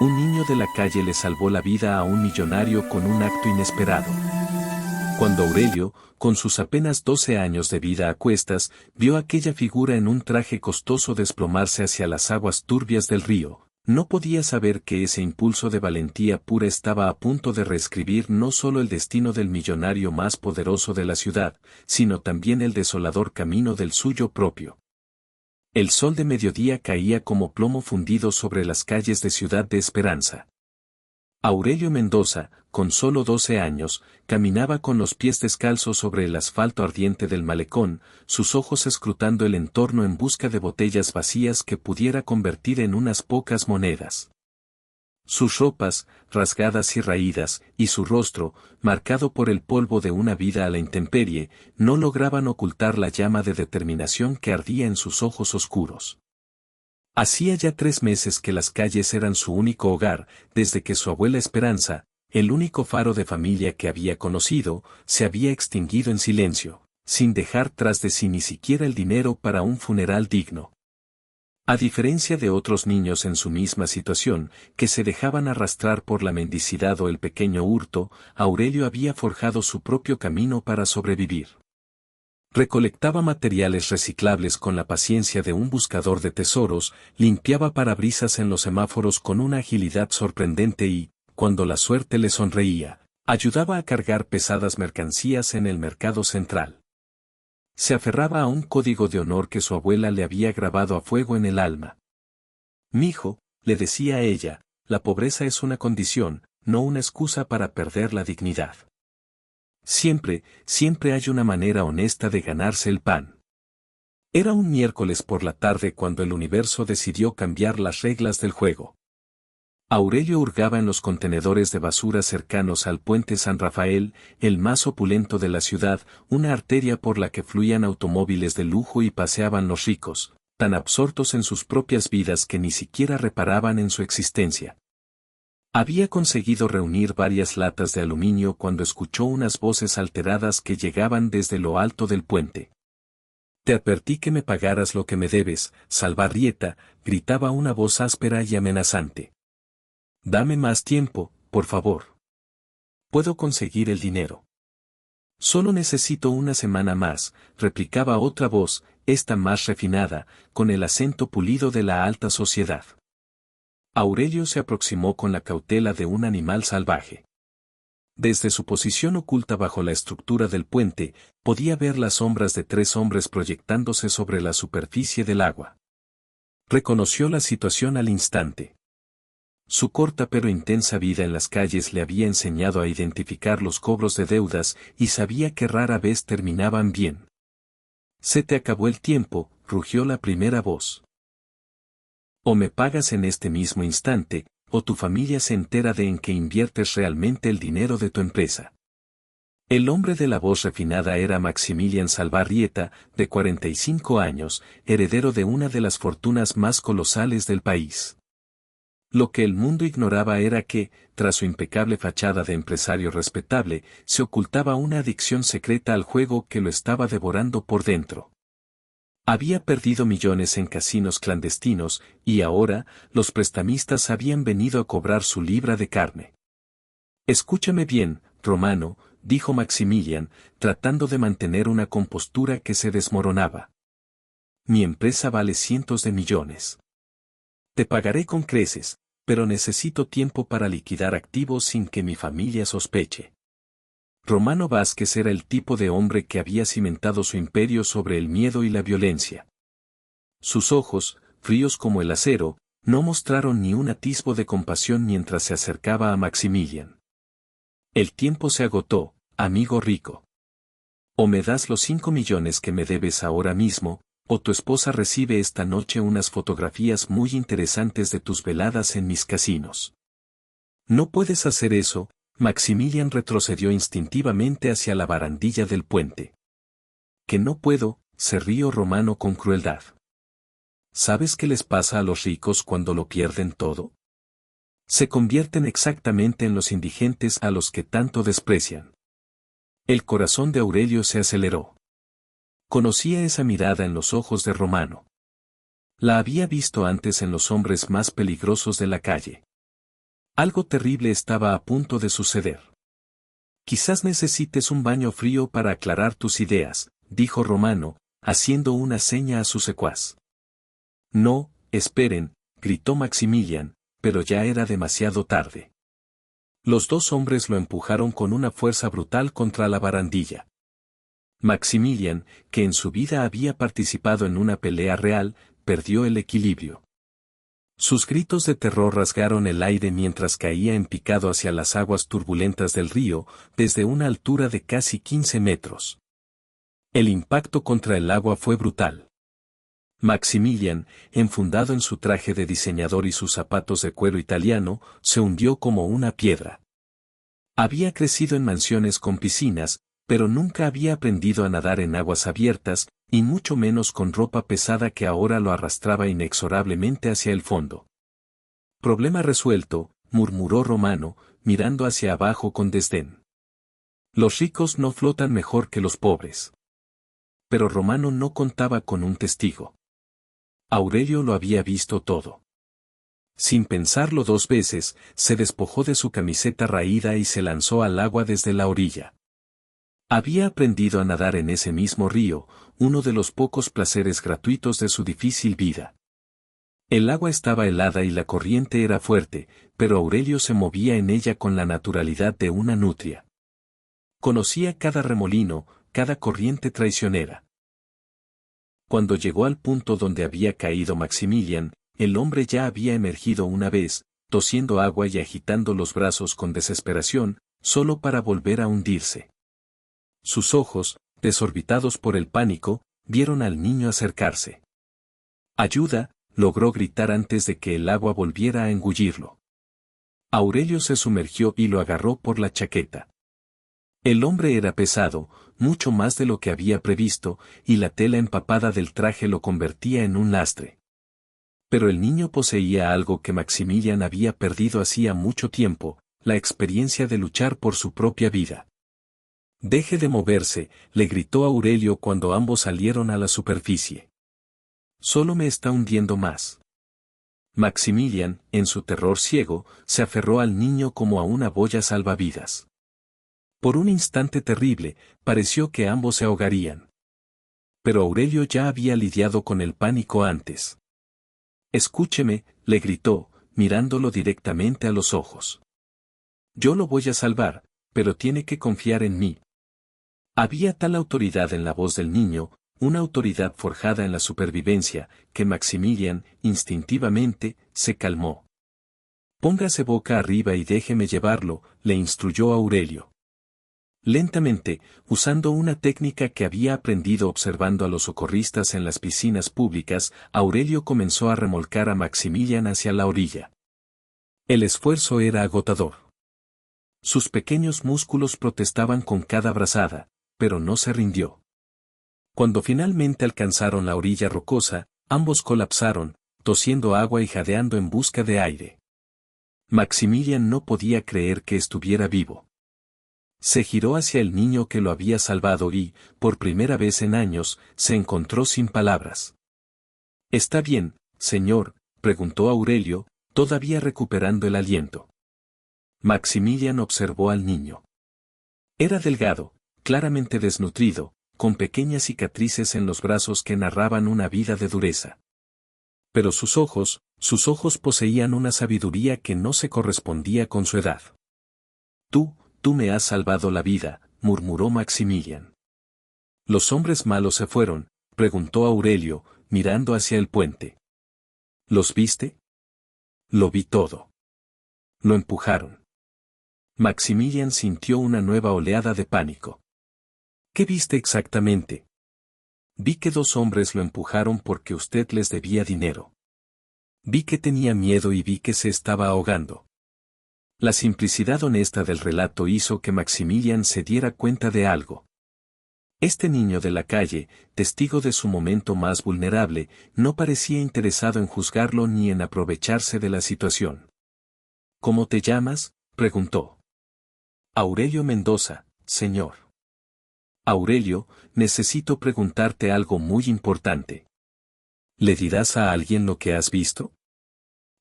Un niño de la calle le salvó la vida a un millonario con un acto inesperado. Cuando Aurelio, con sus apenas 12 años de vida a cuestas, vio aquella figura en un traje costoso desplomarse hacia las aguas turbias del río, no podía saber que ese impulso de valentía pura estaba a punto de reescribir no solo el destino del millonario más poderoso de la ciudad, sino también el desolador camino del suyo propio. El sol de mediodía caía como plomo fundido sobre las calles de Ciudad de Esperanza. Aurelio Mendoza, con solo 12 años, caminaba con los pies descalzos sobre el asfalto ardiente del malecón, sus ojos escrutando el entorno en busca de botellas vacías que pudiera convertir en unas pocas monedas. Sus ropas, rasgadas y raídas, y su rostro, marcado por el polvo de una vida a la intemperie, no lograban ocultar la llama de determinación que ardía en sus ojos oscuros. Hacía ya 3 meses que las calles eran su único hogar, desde que su abuela Esperanza, el único faro de familia que había conocido, se había extinguido en silencio, sin dejar tras de sí ni siquiera el dinero para un funeral digno. A diferencia de otros niños en su misma situación, que se dejaban arrastrar por la mendicidad o el pequeño hurto, Aurelio había forjado su propio camino para sobrevivir. Recolectaba materiales reciclables con la paciencia de un buscador de tesoros, limpiaba parabrisas en los semáforos con una agilidad sorprendente y, cuando la suerte le sonreía, ayudaba a cargar pesadas mercancías en el mercado central. Se aferraba a un código de honor que su abuela le había grabado a fuego en el alma. «Mijo», le decía a ella, «la pobreza es una condición, no una excusa para perder la dignidad. Siempre, siempre hay una manera honesta de ganarse el pan». Era un miércoles por la tarde cuando el universo decidió cambiar las reglas del juego. Aurelio hurgaba en los contenedores de basura cercanos al puente San Rafael, el más opulento de la ciudad, una arteria por la que fluían automóviles de lujo y paseaban los ricos, tan absortos en sus propias vidas que ni siquiera reparaban en su existencia. Había conseguido reunir varias latas de aluminio cuando escuchó unas voces alteradas que llegaban desde lo alto del puente. «Te advertí que me pagaras lo que me debes, Salvarrieta», gritaba una voz áspera y amenazante. «Dame más tiempo, por favor. Puedo conseguir el dinero». «Solo necesito una semana más», replicaba otra voz, esta más refinada, con el acento pulido de la alta sociedad. Aurelio se aproximó con la cautela de un animal salvaje. Desde su posición oculta bajo la estructura del puente, podía ver las sombras de 3 hombres proyectándose sobre la superficie del agua. Reconoció la situación al instante. Su corta pero intensa vida en las calles le había enseñado a identificar los cobros de deudas y sabía que rara vez terminaban bien. «Se te acabó el tiempo», rugió la primera voz. «O me pagas en este mismo instante, o tu familia se entera de en que inviertes realmente el dinero de tu empresa». El hombre de la voz refinada era Maximilian Salvarrieta, de 45 años, heredero de una de las fortunas más colosales del país. Lo que el mundo ignoraba era que, tras su impecable fachada de empresario respetable, se ocultaba una adicción secreta al juego que lo estaba devorando por dentro. Había perdido millones en casinos clandestinos, y ahora, los prestamistas habían venido a cobrar su libra de carne. «Escúchame bien, Romano», dijo Maximilian, tratando de mantener una compostura que se desmoronaba. «Mi empresa vale cientos de millones. Te pagaré con creces, pero necesito tiempo para liquidar activos sin que mi familia sospeche». Romano Vázquez era el tipo de hombre que había cimentado su imperio sobre el miedo y la violencia. Sus ojos, fríos como el acero, no mostraron ni un atisbo de compasión mientras se acercaba a Maximilian. «El tiempo se agotó, amigo rico. O me das los 5 millones que me debes ahora mismo, o tu esposa recibe esta noche unas fotografías muy interesantes de tus veladas en mis casinos». «No puedes hacer eso», Maximilian retrocedió instintivamente hacia la barandilla del puente. «¿Que no puedo?», se rió Romano con crueldad. «¿Sabes qué les pasa a los ricos cuando lo pierden todo? Se convierten exactamente en los indigentes a los que tanto desprecian». El corazón de Aurelio se aceleró. Conocía esa mirada en los ojos de Romano. La había visto antes en los hombres más peligrosos de la calle. Algo terrible estaba a punto de suceder. Quizás necesites un baño frío para aclarar tus ideas, dijo Romano, haciendo una seña a su secuaz. No, esperen, gritó Maximilian, pero ya era demasiado tarde. Los dos hombres lo empujaron con una fuerza brutal contra la barandilla. Maximilian, que en su vida había participado en una pelea real, perdió el equilibrio. Sus gritos de terror rasgaron el aire mientras caía en picado hacia las aguas turbulentas del río, desde una altura de casi 15 metros. El impacto contra el agua fue brutal. Maximilian, enfundado en su traje de diseñador y sus zapatos de cuero italiano, se hundió como una piedra. Había crecido en mansiones con piscinas, pero nunca había aprendido a nadar en aguas abiertas, y mucho menos con ropa pesada que ahora lo arrastraba inexorablemente hacia el fondo. Problema resuelto, murmuró Romano, mirando hacia abajo con desdén. Los ricos no flotan mejor que los pobres. Pero Romano no contaba con un testigo. Aurelio lo había visto todo. Sin pensarlo dos veces, se despojó de su camiseta raída y se lanzó al agua desde la orilla. Había aprendido a nadar en ese mismo río, uno de los pocos placeres gratuitos de su difícil vida. El agua estaba helada y la corriente era fuerte, pero Aurelio se movía en ella con la naturalidad de una nutria. Conocía cada remolino, cada corriente traicionera. Cuando llegó al punto donde había caído Maximilian, el hombre ya había emergido una vez, tosiendo agua y agitando los brazos con desesperación, solo para volver a hundirse. Sus ojos, desorbitados por el pánico, vieron al niño acercarse. «¡Ayuda!», logró gritar antes de que el agua volviera a engullirlo. Aurelio se sumergió y lo agarró por la chaqueta. El hombre era pesado, mucho más de lo que había previsto, y la tela empapada del traje lo convertía en un lastre. Pero el niño poseía algo que Maximilian había perdido hacía mucho tiempo, la experiencia de luchar por su propia vida. «Deje de moverse», le gritó Aurelio cuando ambos salieron a la superficie. «Solo me está hundiendo más». Maximilian, en su terror ciego, se aferró al niño como a una boya salvavidas. Por un instante terrible, pareció que ambos se ahogarían. Pero Aurelio ya había lidiado con el pánico antes. «Escúcheme», le gritó, mirándolo directamente a los ojos. «Yo lo voy a salvar, pero tiene que confiar en mí». Había tal autoridad en la voz del niño, una autoridad forjada en la supervivencia, que Maximilian, instintivamente, se calmó. «Póngase boca arriba y déjeme llevarlo», le instruyó Aurelio. Lentamente, usando una técnica que había aprendido observando a los socorristas en las piscinas públicas, Aurelio comenzó a remolcar a Maximilian hacia la orilla. El esfuerzo era agotador. Sus pequeños músculos protestaban con cada brazada, pero no se rindió. Cuando finalmente alcanzaron la orilla rocosa, ambos colapsaron, tosiendo agua y jadeando en busca de aire. Maximilian no podía creer que estuviera vivo. Se giró hacia el niño que lo había salvado y, por primera vez en años, se encontró sin palabras. «¿Está bien, señor?», preguntó Aurelio, todavía recuperando el aliento. Maximilian observó al niño. Era delgado, claramente desnutrido, con pequeñas cicatrices en los brazos que narraban una vida de dureza. Pero sus ojos poseían una sabiduría que no se correspondía con su edad. Tú me has salvado la vida», murmuró Maximilian. «¿Los hombres malos se fueron?», preguntó Aurelio, mirando hacia el puente. «¿Los viste?». «Lo vi todo». «Lo empujaron». Maximilian sintió una nueva oleada de pánico. «¿Qué viste exactamente?». «Vi que 2 hombres lo empujaron porque usted les debía dinero. Vi que tenía miedo y vi que se estaba ahogando». La simplicidad honesta del relato hizo que Maximilian se diera cuenta de algo. Este niño de la calle, testigo de su momento más vulnerable, no parecía interesado en juzgarlo ni en aprovecharse de la situación. «¿Cómo te llamas?», preguntó. «Aurelio Mendoza, señor». «Aurelio, necesito preguntarte algo muy importante. ¿Le dirás a alguien lo que has visto?».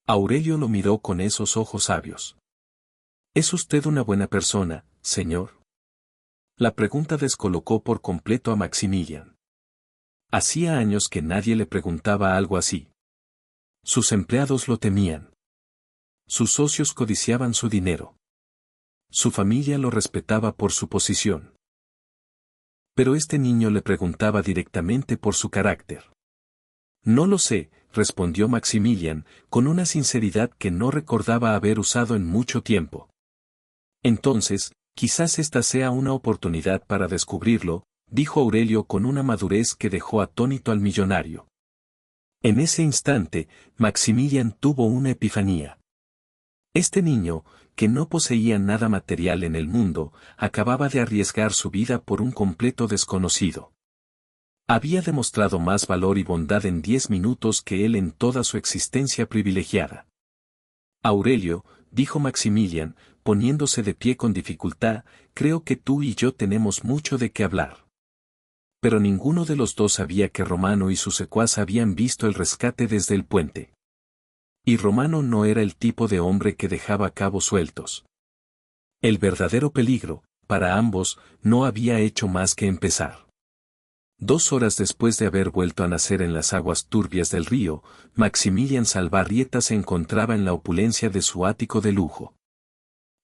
Aurelio lo miró con esos ojos sabios. ¿Es usted una buena persona, señor? La pregunta descolocó por completo a Maximilian. Hacía años que nadie le preguntaba algo así. Sus empleados lo temían. Sus socios codiciaban su dinero. Su familia lo respetaba por su posición. Pero este niño le preguntaba directamente por su carácter. No lo sé, respondió Maximilian, con una sinceridad que no recordaba haber usado en mucho tiempo. Entonces, quizás esta sea una oportunidad para descubrirlo, dijo Aurelio con una madurez que dejó atónito al millonario. En ese instante, Maximilian tuvo una epifanía. Este niño, que no poseía nada material en el mundo, acababa de arriesgar su vida por un completo desconocido. Había demostrado más valor y bondad en 10 minutos que él en toda su existencia privilegiada. Aurelio, dijo Maximilian, poniéndose de pie con dificultad, creo que tú y yo tenemos mucho de qué hablar. Pero ninguno de los dos sabía que Romano y su secuaz habían visto el rescate desde el puente. Y Romano no era el tipo de hombre que dejaba cabos sueltos. El verdadero peligro, para ambos, no había hecho más que empezar. 2 horas después de haber vuelto a nacer en las aguas turbias del río, Maximilian Salvarrieta se encontraba en la opulencia de su ático de lujo.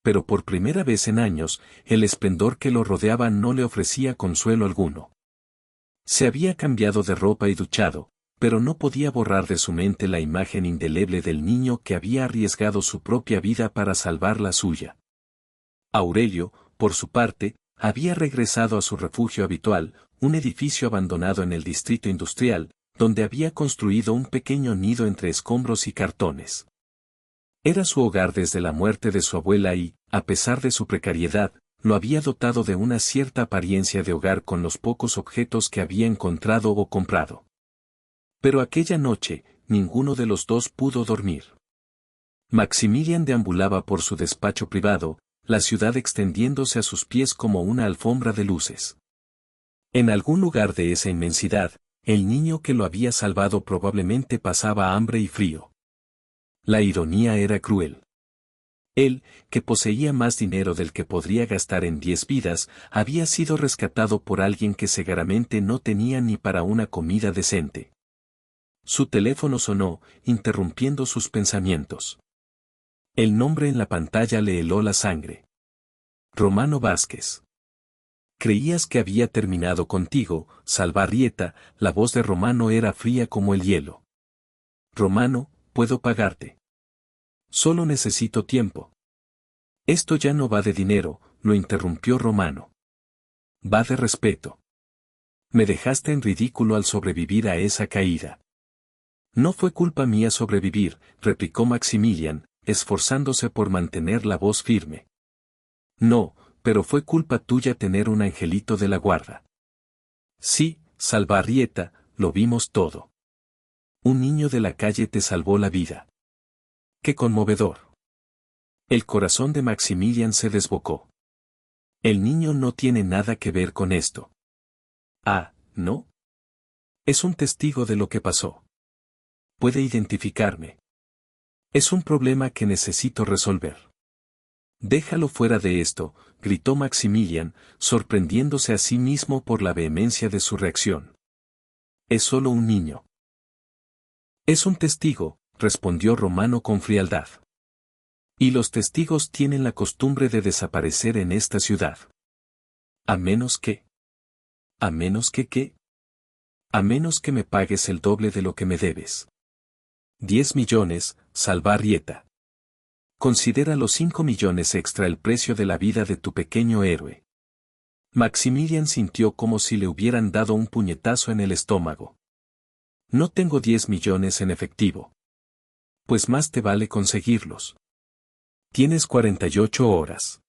Pero por primera vez en años, el esplendor que lo rodeaba no le ofrecía consuelo alguno. Se había cambiado de ropa y duchado, pero no podía borrar de su mente la imagen indeleble del niño que había arriesgado su propia vida para salvar la suya. Aurelio, por su parte, había regresado a su refugio habitual, un edificio abandonado en el distrito industrial, donde había construido un pequeño nido entre escombros y cartones. Era su hogar desde la muerte de su abuela y, a pesar de su precariedad, lo había dotado de una cierta apariencia de hogar con los pocos objetos que había encontrado o comprado. Pero aquella noche, ninguno de los dos pudo dormir. Maximilian deambulaba por su despacho privado, la ciudad extendiéndose a sus pies como una alfombra de luces. En algún lugar de esa inmensidad, el niño que lo había salvado probablemente pasaba hambre y frío. La ironía era cruel. Él, que poseía más dinero del que podría gastar en 10 vidas, había sido rescatado por alguien que seguramente no tenía ni para una comida decente. Su teléfono sonó, interrumpiendo sus pensamientos. El nombre en la pantalla le heló la sangre. Romano Vázquez. Creías que había terminado contigo, Salvarrieta, la voz de Romano era fría como el hielo. Romano, puedo pagarte. Solo necesito tiempo. Esto ya no va de dinero, lo interrumpió Romano. Va de respeto. Me dejaste en ridículo al sobrevivir a esa caída. No fue culpa mía sobrevivir, replicó Maximilian, esforzándose por mantener la voz firme. No, pero fue culpa tuya tener un angelito de la guarda. Sí, Salvarrieta, lo vimos todo. Un niño de la calle te salvó la vida. ¡Qué conmovedor! El corazón de Maximilian se desbocó. El niño no tiene nada que ver con esto. Ah, ¿no? Es un testigo de lo que pasó. Puede identificarme. Es un problema que necesito resolver. Déjalo fuera de esto, gritó Maximilian, sorprendiéndose a sí mismo por la vehemencia de su reacción. Es solo un niño. Es un testigo, respondió Romano con frialdad. Y los testigos tienen la costumbre de desaparecer en esta ciudad. A menos que... ¿A menos que qué? A menos que me pagues el doble de lo que me debes. 10 millones, Salvarrieta. Considera los 5 millones extra el precio de la vida de tu pequeño héroe. Maximilian sintió como si le hubieran dado un puñetazo en el estómago. No tengo 10 millones en efectivo. Pues más te vale conseguirlos. Tienes 48 horas.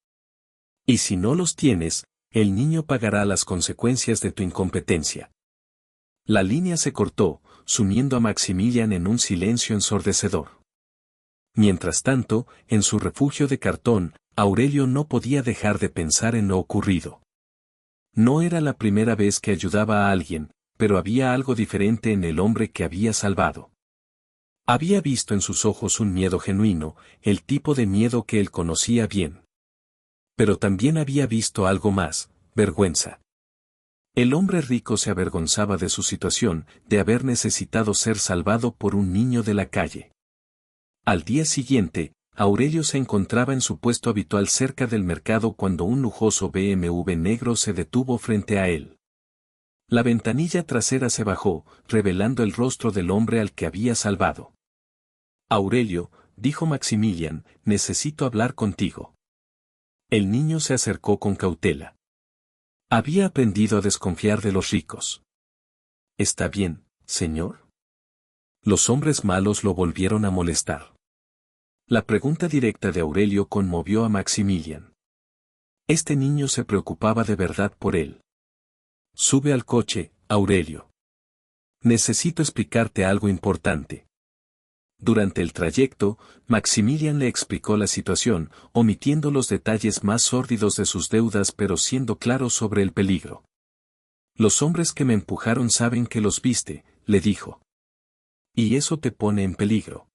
Y si no los tienes, el niño pagará las consecuencias de tu incompetencia. La línea se cortó, sumiendo a Maximilian en un silencio ensordecedor. Mientras tanto, en su refugio de cartón, Aurelio no podía dejar de pensar en lo ocurrido. No era la primera vez que ayudaba a alguien, pero había algo diferente en el hombre que había salvado. Había visto en sus ojos un miedo genuino, el tipo de miedo que él conocía bien. Pero también había visto algo más, vergüenza. El hombre rico se avergonzaba de su situación, de haber necesitado ser salvado por un niño de la calle. Al día siguiente, Aurelio se encontraba en su puesto habitual cerca del mercado cuando un lujoso BMW negro se detuvo frente a él. La ventanilla trasera se bajó, revelando el rostro del hombre al que había salvado. Aurelio, dijo Maximilian, necesito hablar contigo. El niño se acercó con cautela. Había aprendido a desconfiar de los ricos. ¿Está bien, señor? Los hombres malos lo volvieron a molestar. La pregunta directa de Aurelio conmovió a Maximilian. Este niño se preocupaba de verdad por él. Sube al coche, Aurelio. Necesito explicarte algo importante. Durante el trayecto, Maximilian le explicó la situación, omitiendo los detalles más sórdidos de sus deudas pero siendo claro sobre el peligro. Los hombres que me empujaron saben que los viste, le dijo. Y eso te pone en peligro.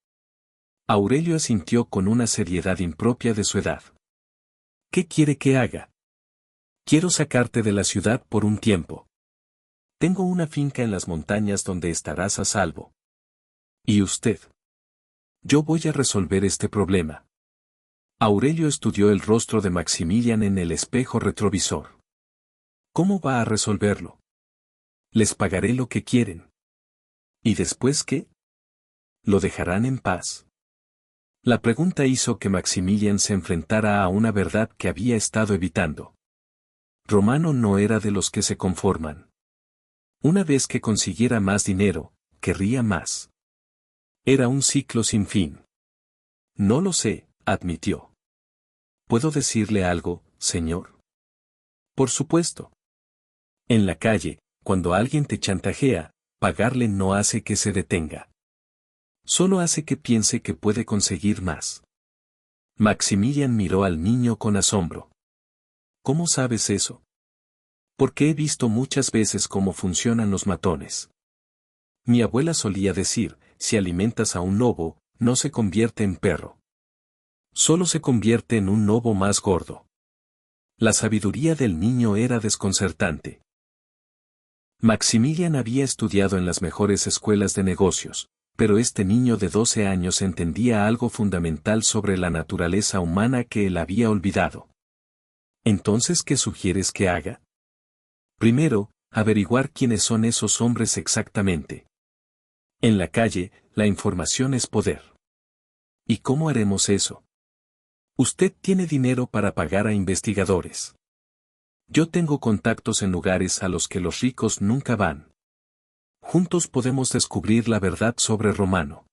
Aurelio asintió con una seriedad impropia de su edad. ¿Qué quiere que haga? Quiero sacarte de la ciudad por un tiempo. Tengo una finca en las montañas donde estarás a salvo. ¿Y usted? Yo voy a resolver este problema. Aurelio estudió el rostro de Maximilian en el espejo retrovisor. ¿Cómo va a resolverlo? Les pagaré lo que quieren. ¿Y después qué? ¿Lo dejarán en paz? La pregunta hizo que Maximilian se enfrentara a una verdad que había estado evitando. Romano no era de los que se conforman. Una vez que consiguiera más dinero, querría más. Era un ciclo sin fin. No lo sé, admitió. ¿Puedo decirle algo, señor? Por supuesto. En la calle, cuando alguien te chantajea, pagarle no hace que se detenga. Solo hace que piense que puede conseguir más. Maximilian miró al niño con asombro. ¿Cómo sabes eso? Porque he visto muchas veces cómo funcionan los matones. Mi abuela solía decir, si alimentas a un lobo, no se convierte en perro. Solo se convierte en un lobo más gordo. La sabiduría del niño era desconcertante. Maximilian había estudiado en las mejores escuelas de negocios, pero este niño de 12 años entendía algo fundamental sobre la naturaleza humana que él había olvidado. ¿Entonces qué sugieres que haga? Primero, averiguar quiénes son esos hombres exactamente. En la calle, la información es poder. ¿Y cómo haremos eso? Usted tiene dinero para pagar a investigadores. Yo tengo contactos en lugares a los que los ricos nunca van. Juntos podemos descubrir la verdad sobre Romano.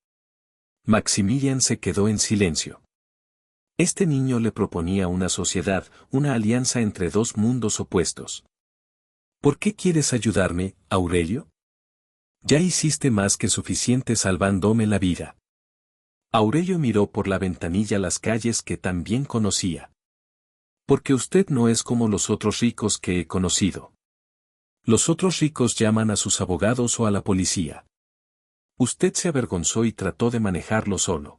Maximilian se quedó en silencio. Este niño le proponía una sociedad, una alianza entre dos mundos opuestos. ¿Por qué quieres ayudarme, Aurelio? Ya hiciste más que suficiente salvándome la vida. Aurelio miró por la ventanilla las calles que tan bien conocía. Porque usted no es como los otros ricos que he conocido. Los otros ricos llaman a sus abogados o a la policía. Usted se avergonzó y trató de manejarlo solo.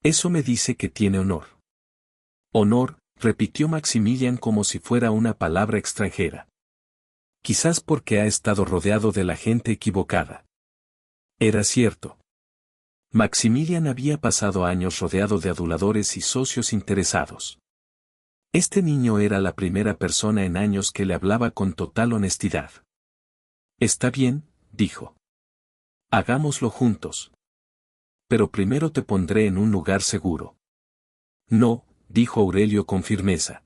Eso me dice que tiene honor. Honor, repitió Maximilian como si fuera una palabra extranjera. Quizás porque ha estado rodeado de la gente equivocada. Era cierto. Maximilian había pasado años rodeado de aduladores y socios interesados. Este niño era la primera persona en años que le hablaba con total honestidad. Está bien, dijo. Hagámoslo juntos. Pero primero te pondré en un lugar seguro. No, dijo Aurelio con firmeza.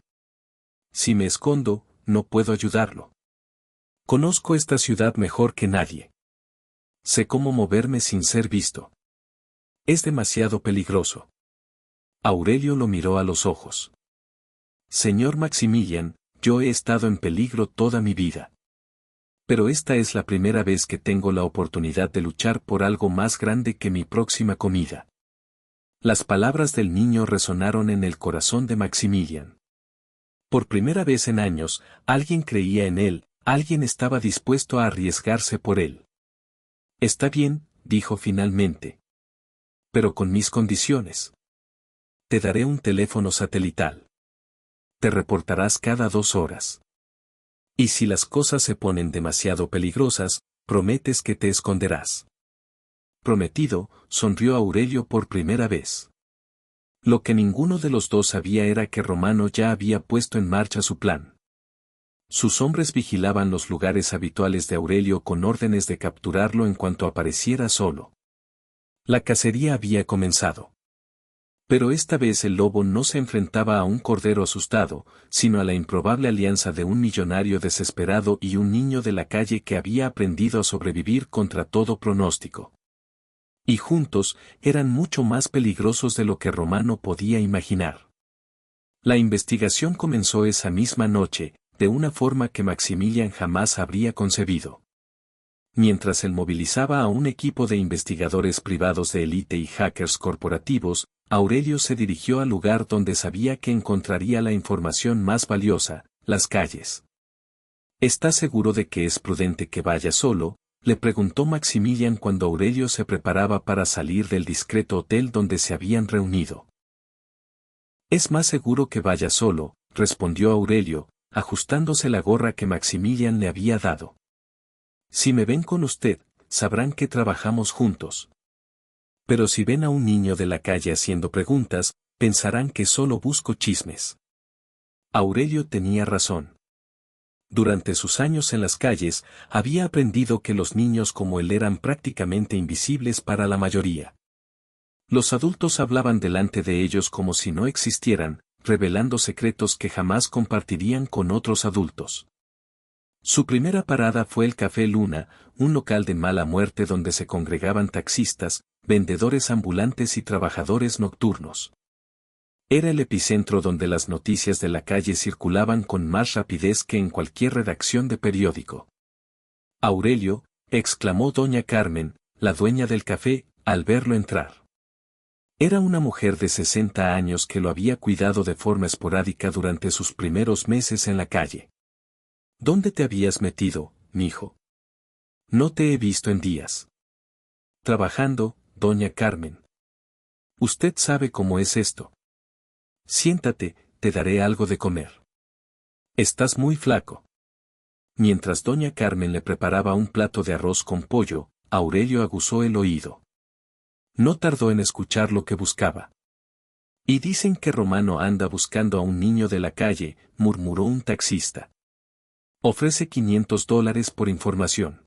Si me escondo, no puedo ayudarlo. Conozco esta ciudad mejor que nadie. Sé cómo moverme sin ser visto. Es demasiado peligroso. Aurelio lo miró a los ojos. Señor Maximilian, yo he estado en peligro toda mi vida. Pero esta es la primera vez que tengo la oportunidad de luchar por algo más grande que mi próxima comida. Las palabras del niño resonaron en el corazón de Maximilian. Por primera vez en años, alguien creía en él, alguien estaba dispuesto a arriesgarse por él. Está bien, dijo finalmente. Pero con mis condiciones. Te daré un teléfono satelital. te reportarás cada 2 horas. Y si las cosas se ponen demasiado peligrosas, prometes que te esconderás. Prometido, sonrió Aurelio por primera vez. Lo que ninguno de los dos sabía era que Romano ya había puesto en marcha su plan. Sus hombres vigilaban los lugares habituales de Aurelio con órdenes de capturarlo en cuanto apareciera solo. La cacería había comenzado. Pero esta vez el lobo no se enfrentaba a un cordero asustado, sino a la improbable alianza de un millonario desesperado y un niño de la calle que había aprendido a sobrevivir contra todo pronóstico. Y juntos, eran mucho más peligrosos de lo que Romano podía imaginar. La investigación comenzó esa misma noche, de una forma que Maximilian jamás habría concebido. Mientras él movilizaba a un equipo de investigadores privados de élite y hackers corporativos, Aurelio se dirigió al lugar donde sabía que encontraría la información más valiosa, las calles. ¿Estás seguro de que es prudente que vaya solo?, le preguntó Maximilian cuando Aurelio se preparaba para salir del discreto hotel donde se habían reunido. Es más seguro que vaya solo, respondió Aurelio, ajustándose la gorra que Maximilian le había dado. Si me ven con usted, sabrán que trabajamos juntos. Pero si ven a un niño de la calle haciendo preguntas, pensarán que solo busco chismes. Aurelio tenía razón. Durante sus años en las calles, había aprendido que los niños como él eran prácticamente invisibles para la mayoría. Los adultos hablaban delante de ellos como si no existieran, revelando secretos que jamás compartirían con otros adultos. Su primera parada fue el Café Luna, un local de mala muerte donde se congregaban taxistas, vendedores ambulantes y trabajadores nocturnos. Era el epicentro donde las noticias de la calle circulaban con más rapidez que en cualquier redacción de periódico. Aurelio, exclamó doña Carmen, la dueña del café, al verlo entrar. Era una mujer de 60 años que lo había cuidado de forma esporádica durante sus primeros meses en la calle. ¿Dónde te habías metido, mijo? No te he visto en días. Trabajando, doña Carmen. Usted sabe cómo es esto. Siéntate, te daré algo de comer. Estás muy flaco. Mientras doña Carmen le preparaba un plato de arroz con pollo, Aurelio aguzó el oído. No tardó en escuchar lo que buscaba. Y dicen que Romano anda buscando a un niño de la calle, murmuró un taxista. Ofrece $500 por información.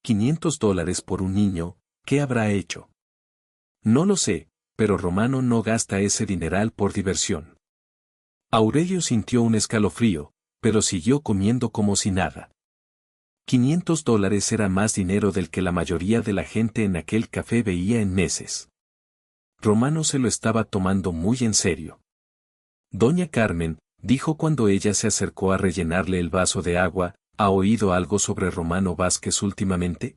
$500 por un niño, ¿qué habrá hecho? No lo sé, pero Romano no gasta ese dineral por diversión. Aurelio sintió un escalofrío, pero siguió comiendo como si nada. $500 era más dinero del que la mayoría de la gente en aquel café veía en meses. Romano se lo estaba tomando muy en serio. Doña Carmen, dijo cuando ella se acercó a rellenarle el vaso de agua, ¿ha oído algo sobre Romano Vázquez últimamente?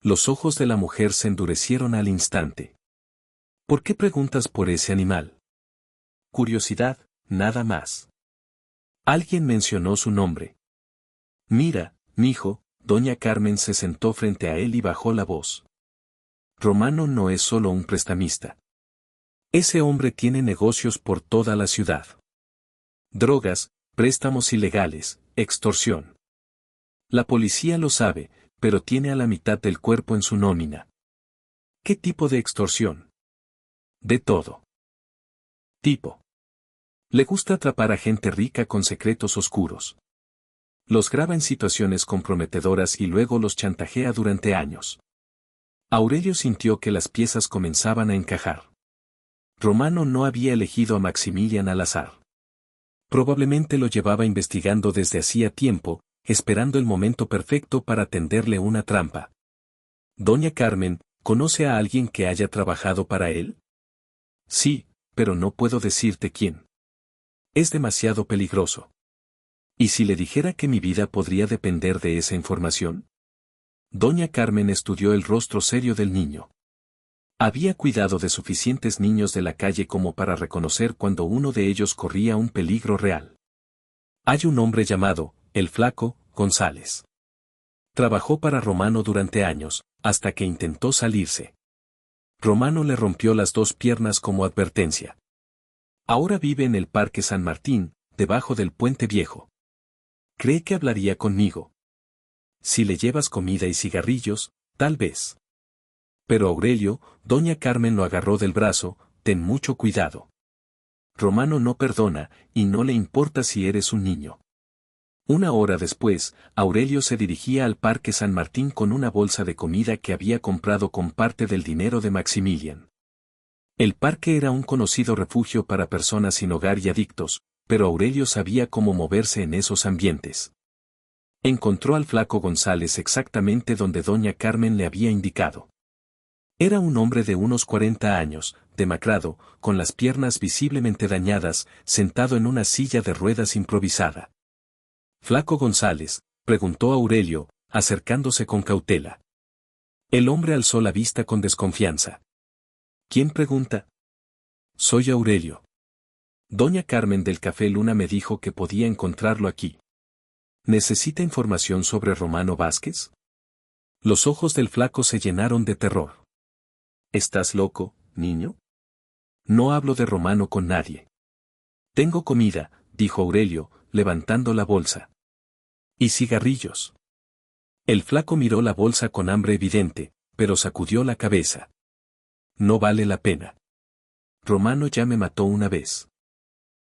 Los ojos de la mujer se endurecieron al instante. ¿Por qué preguntas por ese animal? Curiosidad, nada más. Alguien mencionó su nombre. Mira, mijo, doña Carmen se sentó frente a él y bajó la voz. Romano no es solo un prestamista. Ese hombre tiene negocios por toda la ciudad. Drogas, préstamos ilegales, extorsión. La policía lo sabe, pero tiene a la mitad del cuerpo en su nómina. ¿Qué tipo de extorsión? De todo tipo. Le gusta atrapar a gente rica con secretos oscuros. Los graba en situaciones comprometedoras y luego los chantajea durante años. Aurelio sintió que las piezas comenzaban a encajar. Romano no había elegido a Maximilian al azar. Probablemente lo llevaba investigando desde hacía tiempo, esperando el momento perfecto para tenderle una trampa. Doña Carmen, ¿conoce a alguien que haya trabajado para él? Sí, pero no puedo decirte quién. Es demasiado peligroso. ¿Y si le dijera que mi vida podría depender de esa información? Doña Carmen estudió el rostro serio del niño. Había cuidado de suficientes niños de la calle como para reconocer cuando uno de ellos corría un peligro real. Hay un hombre llamado, el Flaco, González. Trabajó para Romano durante años, hasta que intentó salirse. Romano le rompió las 2 piernas como advertencia. Ahora vive en el Parque San Martín, debajo del Puente Viejo. Cree que hablaría conmigo. Si le llevas comida y cigarrillos, tal vez. Pero Aurelio, doña Carmen lo agarró del brazo, ten mucho cuidado. Romano no perdona, y no le importa si eres un niño. Una hora después, Aurelio se dirigía al Parque San Martín con una bolsa de comida que había comprado con parte del dinero de Maximilian. El parque era un conocido refugio para personas sin hogar y adictos, pero Aurelio sabía cómo moverse en esos ambientes. Encontró al flaco González exactamente donde doña Carmen le había indicado. Era un hombre de unos 40 años, demacrado, con las piernas visiblemente dañadas, sentado en una silla de ruedas improvisada. «¿Flaco González?», preguntó Aurelio, acercándose con cautela. El hombre alzó la vista con desconfianza. «¿Quién pregunta?». «Soy Aurelio. Doña Carmen del Café Luna me dijo que podía encontrarlo aquí». «¿Necesita información sobre Romano Vázquez?». Los ojos del flaco se llenaron de terror. «¿Estás loco, niño? No hablo de Romano con nadie». «Tengo comida», dijo Aurelio, levantando la bolsa. «¿Y cigarrillos?». El flaco miró la bolsa con hambre evidente, pero sacudió la cabeza. «No vale la pena. Romano ya me mató una vez.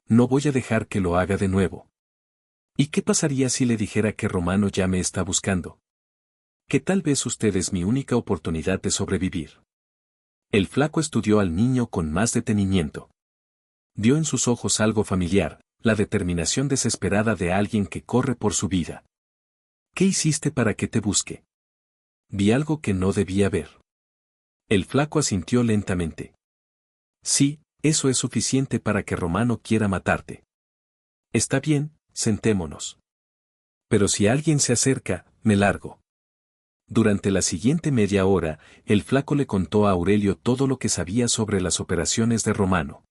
No voy a dejar que lo haga de nuevo». «¿Y qué pasaría si le dijera que Romano ya me está buscando? Que tal vez usted es mi única oportunidad de sobrevivir». El flaco estudió al niño con más detenimiento. Vio en sus ojos algo familiar, la determinación desesperada de alguien que corre por su vida. «¿Qué hiciste para que te busque?». «Vi algo que no debía ver». El flaco asintió lentamente. «Sí, eso es suficiente para que Romano quiera matarte». «Está bien, sentémonos. Pero si alguien se acerca, me largo». Durante la siguiente media hora, el flaco le contó a Aurelio todo lo que sabía sobre las operaciones de Romano.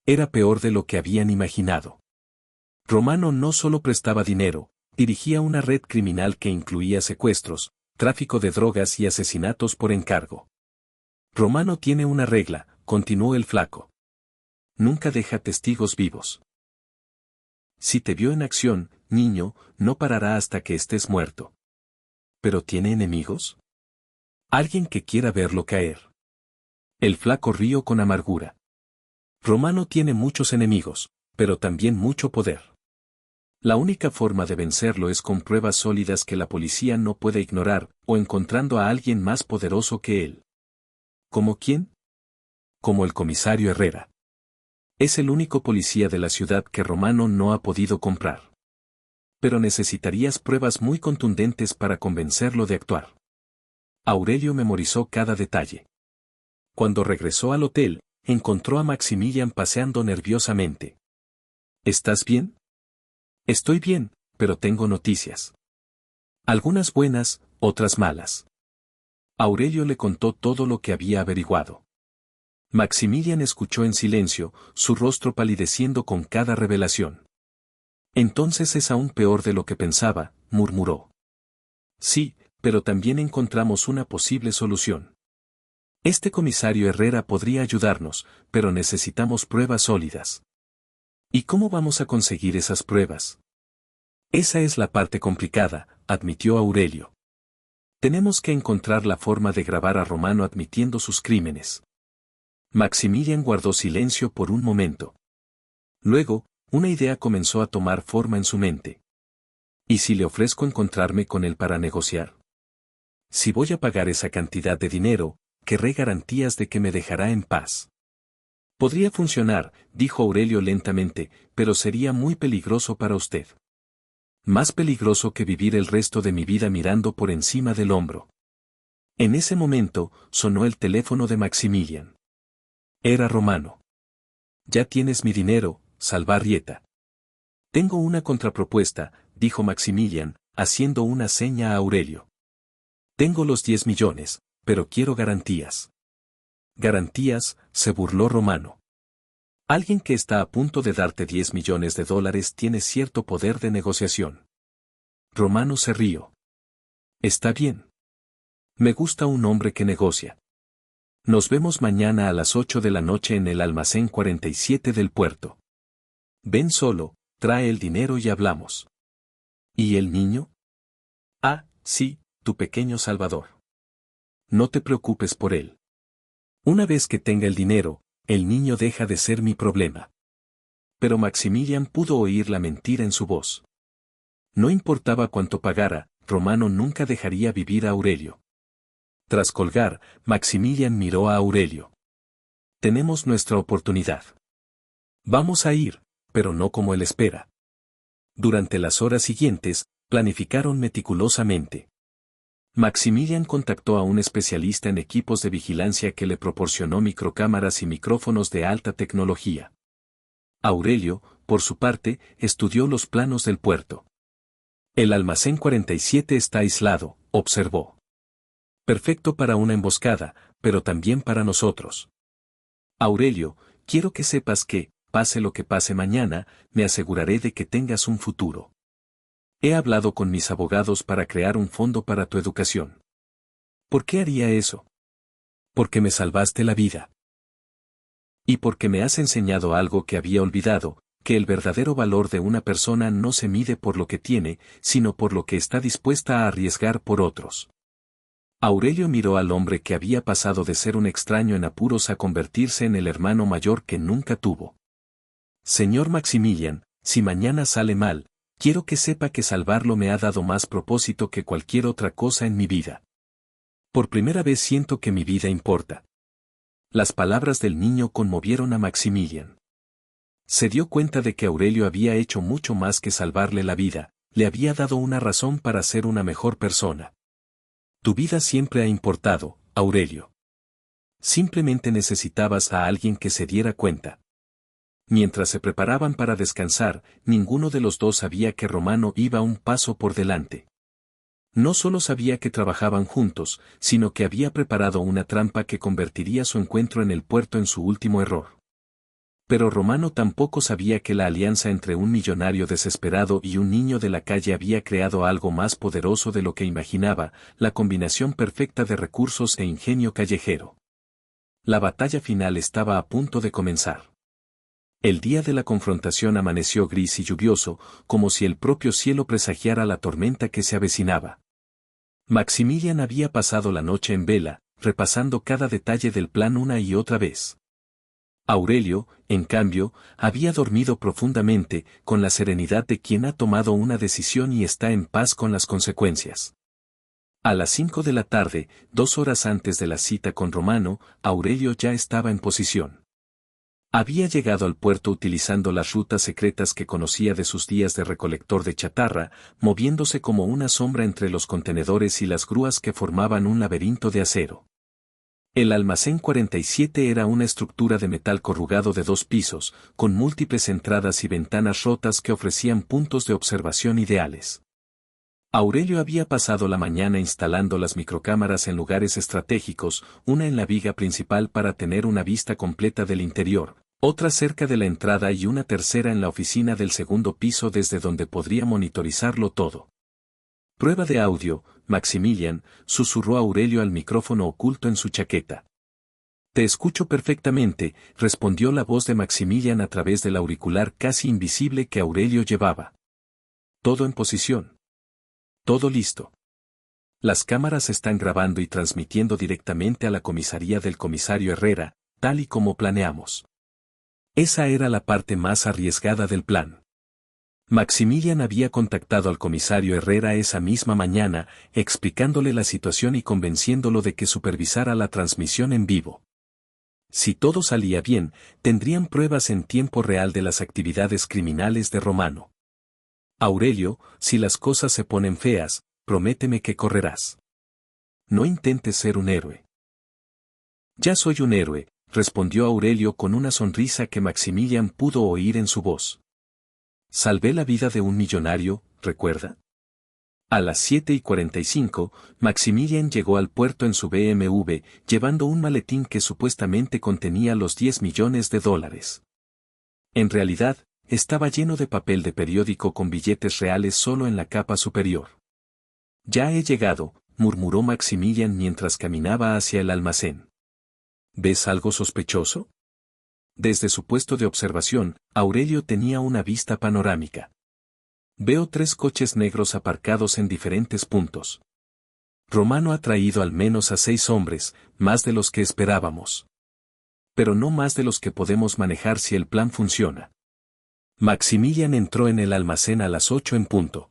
Era peor de lo que habían imaginado. Romano no solo prestaba dinero, dirigía una red criminal que incluía secuestros, tráfico de drogas y asesinatos por encargo. «Romano tiene una regla», continuó el flaco. «Nunca deja testigos vivos. Si te vio en acción, niño, no parará hasta que estés muerto». «¿Pero tiene enemigos? ¿Alguien que quiera verlo caer?». El flaco rió con amargura. «Romano tiene muchos enemigos, pero también mucho poder. La única forma de vencerlo es con pruebas sólidas que la policía no puede ignorar, o encontrando a alguien más poderoso que él». «¿Como quién?». «Como el comisario Herrera. Es el único policía de la ciudad que Romano no ha podido comprar. Pero necesitarías pruebas muy contundentes para convencerlo de actuar». Aurelio memorizó cada detalle. Cuando regresó al hotel, encontró a Maximilian paseando nerviosamente. «¿Estás bien?». «Estoy bien, pero tengo noticias. Algunas buenas, otras malas». Aurelio le contó todo lo que había averiguado. Maximilian escuchó en silencio, su rostro palideciendo con cada revelación. «Entonces es aún peor de lo que pensaba», murmuró. «Sí, pero también encontramos una posible solución. Este comisario Herrera podría ayudarnos, pero necesitamos pruebas sólidas». «¿Y cómo vamos a conseguir esas pruebas?». «Esa es la parte complicada», admitió Aurelio. «Tenemos que encontrar la forma de grabar a Romano admitiendo sus crímenes». Maximilian guardó silencio por un momento. Luego, una idea comenzó a tomar forma en su mente. ¿Y si le ofrezco encontrarme con él para negociar? Si voy a pagar esa cantidad de dinero, querré garantías de que me dejará en paz». «Podría funcionar», dijo Aurelio lentamente, «pero sería muy peligroso para usted. Más peligroso que vivir el resto de mi vida mirando por encima del hombro». En ese momento, sonó el teléfono de Maximilian. Era Romano. «Ya tienes mi dinero, Salvarrieta». «Tengo una contrapropuesta», dijo Maximilian, haciendo una seña a Aurelio. «Tengo los 10 millones, pero quiero garantías». «¿Garantías?», se burló Romano. «Alguien que está a punto de darte 10 millones de dólares tiene cierto poder de negociación». Romano se rió. «Está bien. Me gusta un hombre que negocia». Nos vemos mañana a las 8 de la noche en el almacén 47 del puerto. Ven solo, trae el dinero y hablamos. ¿Y el niño? Ah, sí, tu pequeño Salvador. No te preocupes por él. Una vez que tenga el dinero, el niño deja de ser mi problema. Pero Maximilian pudo oír la mentira en su voz. No importaba cuánto pagara, Romano nunca dejaría vivir a Aurelio. Tras colgar, Maximilian miró a Aurelio. Tenemos nuestra oportunidad. Vamos a ir, pero no como él espera. Durante las horas siguientes, planificaron meticulosamente. Maximilian contactó a un especialista en equipos de vigilancia que le proporcionó microcámaras y micrófonos de alta tecnología. Aurelio, por su parte, estudió los planos del puerto. El almacén 47 está aislado, observó. Perfecto para una emboscada, pero también para nosotros. Aurelio, quiero que sepas que, pase lo que pase mañana, me aseguraré de que tengas un futuro. He hablado con mis abogados para crear un fondo para tu educación. ¿Por qué haría eso? Porque me salvaste la vida. Y porque me has enseñado algo que había olvidado, que el verdadero valor de una persona no se mide por lo que tiene, sino por lo que está dispuesta a arriesgar por otros. Aurelio miró al hombre que había pasado de ser un extraño en apuros a convertirse en el hermano mayor que nunca tuvo. Señor Maximilian, si mañana sale mal, quiero que sepa que salvarlo me ha dado más propósito que cualquier otra cosa en mi vida. Por primera vez siento que mi vida importa. Las palabras del niño conmovieron a Maximilian. Se dio cuenta de que Aurelio había hecho mucho más que salvarle la vida, le había dado una razón para ser una mejor persona. Tu vida siempre ha importado, Aurelio. Simplemente necesitabas a alguien que se diera cuenta. Mientras se preparaban para descansar, ninguno de los dos sabía que Romano iba un paso por delante. No solo sabía que trabajaban juntos, sino que había preparado una trampa que convertiría su encuentro en el puerto en su último error. Pero Romano tampoco sabía que la alianza entre un millonario desesperado y un niño de la calle había creado algo más poderoso de lo que imaginaba, la combinación perfecta de recursos e ingenio callejero. La batalla final estaba a punto de comenzar. El día de la confrontación amaneció gris y lluvioso, como si el propio cielo presagiara la tormenta que se avecinaba. Maximilian había pasado la noche en vela, repasando cada detalle del plan una y otra vez. Aurelio, en cambio, había dormido profundamente, con la serenidad de quien ha tomado una decisión y está en paz con las consecuencias. A las 5 de la tarde, 2 horas antes de la cita con Romano, Aurelio ya estaba en posición. Había llegado al puerto utilizando las rutas secretas que conocía de sus días de recolector de chatarra, moviéndose como una sombra entre los contenedores y las grúas que formaban un laberinto de acero. El almacén 47 era una estructura de metal corrugado de 2 pisos, con múltiples entradas y ventanas rotas que ofrecían puntos de observación ideales. Aurelio había pasado la mañana instalando las microcámaras en lugares estratégicos, una en la viga principal para tener una vista completa del interior, otra cerca de la entrada y una tercera en la oficina del segundo piso desde donde podría monitorizarlo todo. Prueba de audio, Maximilian, susurró Aurelio al micrófono oculto en su chaqueta. Te escucho perfectamente, respondió la voz de Maximilian a través del auricular casi invisible que Aurelio llevaba. Todo en posición. Todo listo. Las cámaras están grabando y transmitiendo directamente a la comisaría del comisario Herrera, tal y como planeamos. Esa era la parte más arriesgada del plan. Maximilian había contactado al comisario Herrera esa misma mañana, explicándole la situación y convenciéndolo de que supervisara la transmisión en vivo. Si todo salía bien, tendrían pruebas en tiempo real de las actividades criminales de Romano. Aurelio, si las cosas se ponen feas, prométeme que correrás. No intentes ser un héroe. Ya soy un héroe, respondió Aurelio con una sonrisa que Maximilian pudo oír en su voz. Salvé la vida de un millonario, ¿recuerda? A las 7:45, Maximilian llegó al puerto en su BMW, llevando un maletín que supuestamente contenía los $10 millones. En realidad, estaba lleno de papel de periódico con billetes reales solo en la capa superior. Ya he llegado, murmuró Maximilian mientras caminaba hacia el almacén. ¿Ves algo sospechoso? Desde su puesto de observación, Aurelio tenía una vista panorámica. Veo 3 coches negros aparcados en diferentes puntos. Romano ha traído al menos a 6 hombres, más de los que esperábamos. Pero no más de los que podemos manejar si el plan funciona. Maximilian entró en el almacén a las 8 en punto.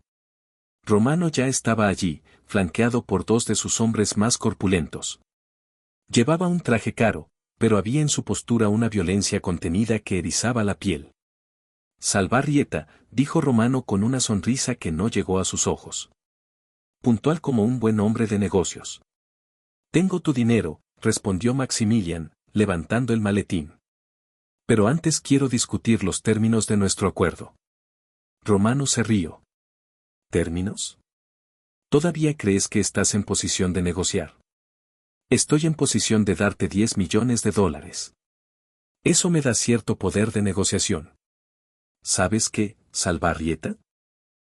Romano ya estaba allí, flanqueado por 2 de sus hombres más corpulentos. Llevaba un traje caro, pero había en su postura una violencia contenida que erizaba la piel. Salvarrieta, dijo Romano con una sonrisa que no llegó a sus ojos. Puntual como un buen hombre de negocios. Tengo tu dinero, respondió Maximilian, levantando el maletín. Pero antes quiero discutir los términos de nuestro acuerdo. Romano se rió. ¿Términos? ¿Todavía crees que estás en posición de negociar? Estoy en posición de darte 10 millones de dólares. Eso me da cierto poder de negociación. ¿Sabes qué, Salvarrieta?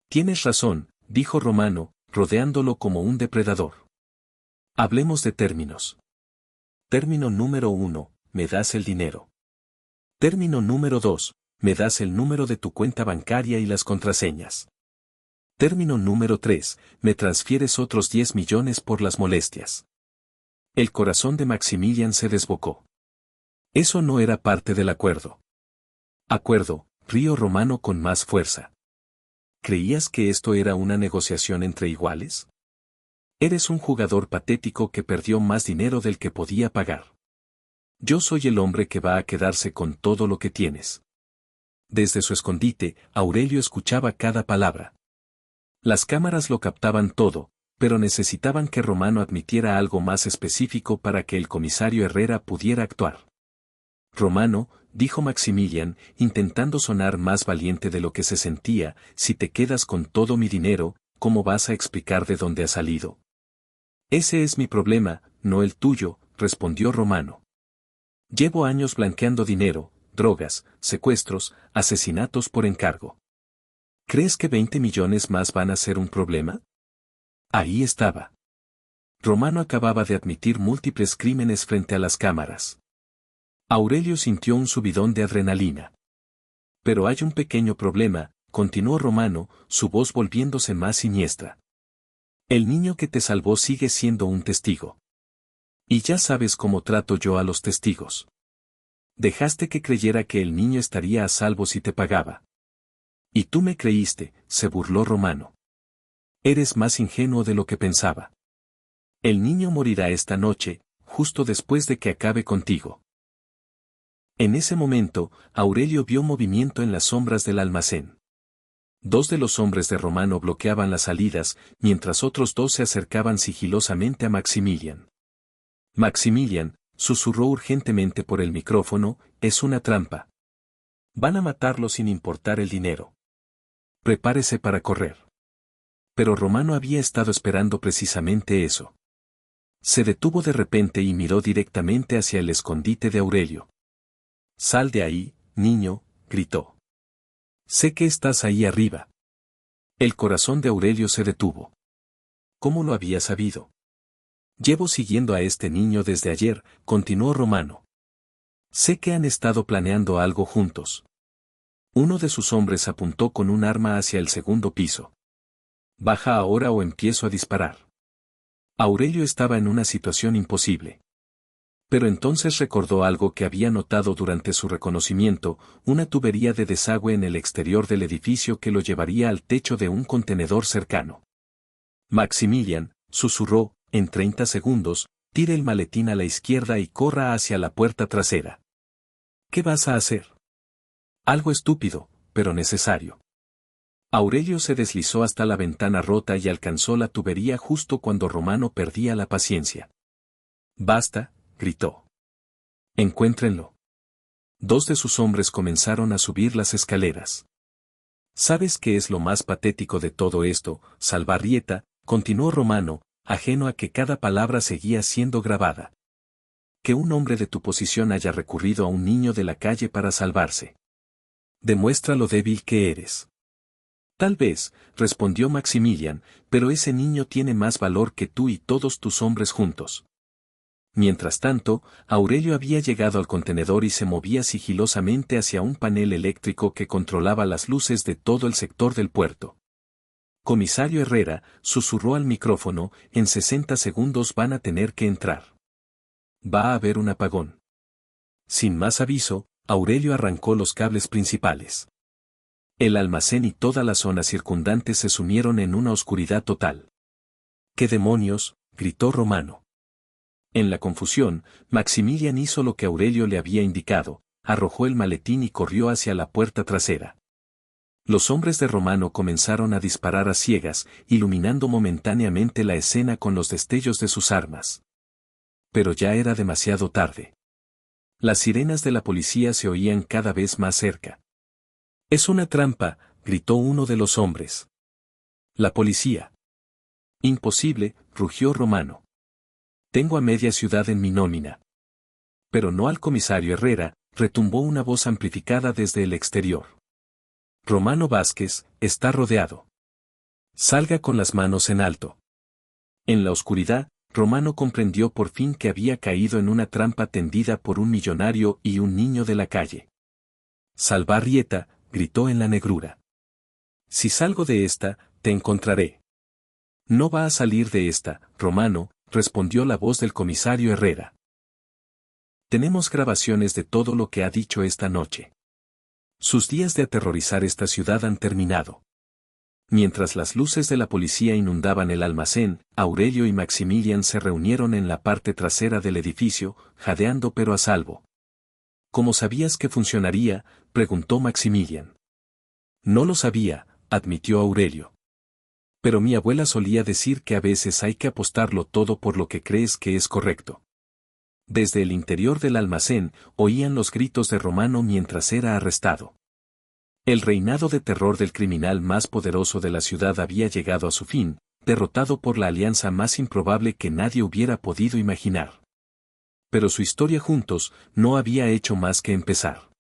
Tienes razón, dijo Romano, rodeándolo como un depredador. Hablemos de términos. Término número 1, me das el dinero. Término número 2, me das el número de tu cuenta bancaria y las contraseñas. Término número 3, me transfieres otros 10 millones por las molestias. El corazón de Maximilian se desbocó. Eso no era parte del acuerdo. Acuerdo, rió Romano con más fuerza. ¿Creías que esto era una negociación entre iguales? Eres un jugador patético que perdió más dinero del que podía pagar. Yo soy el hombre que va a quedarse con todo lo que tienes. Desde su escondite, Aurelio escuchaba cada palabra. Las cámaras lo captaban todo, pero necesitaban que Romano admitiera algo más específico para que el comisario Herrera pudiera actuar. Romano, dijo Maximilian, intentando sonar más valiente de lo que se sentía, si te quedas con todo mi dinero, ¿cómo vas a explicar de dónde ha salido? Ese es mi problema, no el tuyo, respondió Romano. Llevo años blanqueando dinero, drogas, secuestros, asesinatos por encargo. ¿Crees que 20 millones más van a ser un problema? Ahí estaba. Romano acababa de admitir múltiples crímenes frente a las cámaras. Aurelio sintió un subidón de adrenalina. Pero hay un pequeño problema, continuó Romano, su voz volviéndose más siniestra. El niño que te salvó sigue siendo un testigo. Y ya sabes cómo trato yo a los testigos. Dejaste que creyera que el niño estaría a salvo si te pagaba. Y tú me creíste, se burló Romano. Eres más ingenuo de lo que pensaba. El niño morirá esta noche, justo después de que acabe contigo. En ese momento, Aurelio vio movimiento en las sombras del almacén. 2 de los hombres de Romano bloqueaban las salidas, mientras otros 2 se acercaban sigilosamente a Maximilian. Maximilian, susurró urgentemente por el micrófono, es una trampa. Van a matarlo sin importar el dinero. Prepárese para correr. Pero Romano había estado esperando precisamente eso. Se detuvo de repente y miró directamente hacia el escondite de Aurelio. Sal de ahí, niño, gritó. Sé que estás ahí arriba. El corazón de Aurelio se detuvo. ¿Cómo lo había sabido? Llevo siguiendo a este niño desde ayer, continuó Romano. Sé que han estado planeando algo juntos. Uno de sus hombres apuntó con un arma hacia el segundo piso. Baja ahora o empiezo a disparar. Aurelio estaba en una situación imposible. Pero entonces recordó algo que había notado durante su reconocimiento, una tubería de desagüe en el exterior del edificio que lo llevaría al techo de un contenedor cercano. Maximilian, susurró, en 30 segundos, tire el maletín a la izquierda y corra hacia la puerta trasera. ¿Qué vas a hacer? Algo estúpido, pero necesario. Aurelio se deslizó hasta la ventana rota y alcanzó la tubería justo cuando Romano perdía la paciencia. Basta, gritó. Encuéntrenlo. 2 de sus hombres comenzaron a subir las escaleras. ¿Sabes qué es lo más patético de todo esto, Salvarrieta? Continuó Romano, ajeno a que cada palabra seguía siendo grabada. Que un hombre de tu posición haya recurrido a un niño de la calle para salvarse. Demuestra lo débil que eres. Tal vez, respondió Maximilian, pero ese niño tiene más valor que tú y todos tus hombres juntos. Mientras tanto, Aurelio había llegado al contenedor y se movía sigilosamente hacia un panel eléctrico que controlaba las luces de todo el sector del puerto. Comisario Herrera, susurró al micrófono, en 60 segundos van a tener que entrar. Va a haber un apagón. Sin más aviso, Aurelio arrancó los cables principales. El almacén y toda la zona circundante se sumieron en una oscuridad total. ¿Qué demonios?, gritó Romano. En la confusión, Maximilian hizo lo que Aurelio le había indicado, arrojó el maletín y corrió hacia la puerta trasera. Los hombres de Romano comenzaron a disparar a ciegas, iluminando momentáneamente la escena con los destellos de sus armas. Pero ya era demasiado tarde. Las sirenas de la policía se oían cada vez más cerca. «Es una trampa», gritó uno de los hombres. «La policía». «Imposible», rugió Romano. «Tengo a media ciudad en mi nómina». Pero no al comisario Herrera, retumbó una voz amplificada desde el exterior. «Romano Vázquez, está rodeado. Salga con las manos en alto». En la oscuridad, Romano comprendió por fin que había caído en una trampa tendida por un millonario y un niño de la calle. «Salvarrieta», gritó en la negrura. «Si salgo de esta, te encontraré». «No va a salir de esta, Romano», respondió la voz del comisario Herrera. «Tenemos grabaciones de todo lo que ha dicho esta noche. Sus días de aterrorizar esta ciudad han terminado». Mientras las luces de la policía inundaban el almacén, Aurelio y Maximilian se reunieron en la parte trasera del edificio, jadeando pero a salvo. «¿Cómo sabías que funcionaría?», preguntó Maximilian. «No lo sabía», admitió Aurelio. «Pero mi abuela solía decir que a veces hay que apostarlo todo por lo que crees que es correcto». Desde el interior del almacén, oían los gritos de Romano mientras era arrestado. El reinado de terror del criminal más poderoso de la ciudad había llegado a su fin, derrotado por la alianza más improbable que nadie hubiera podido imaginar. Pero su historia juntos no había hecho más que empezar.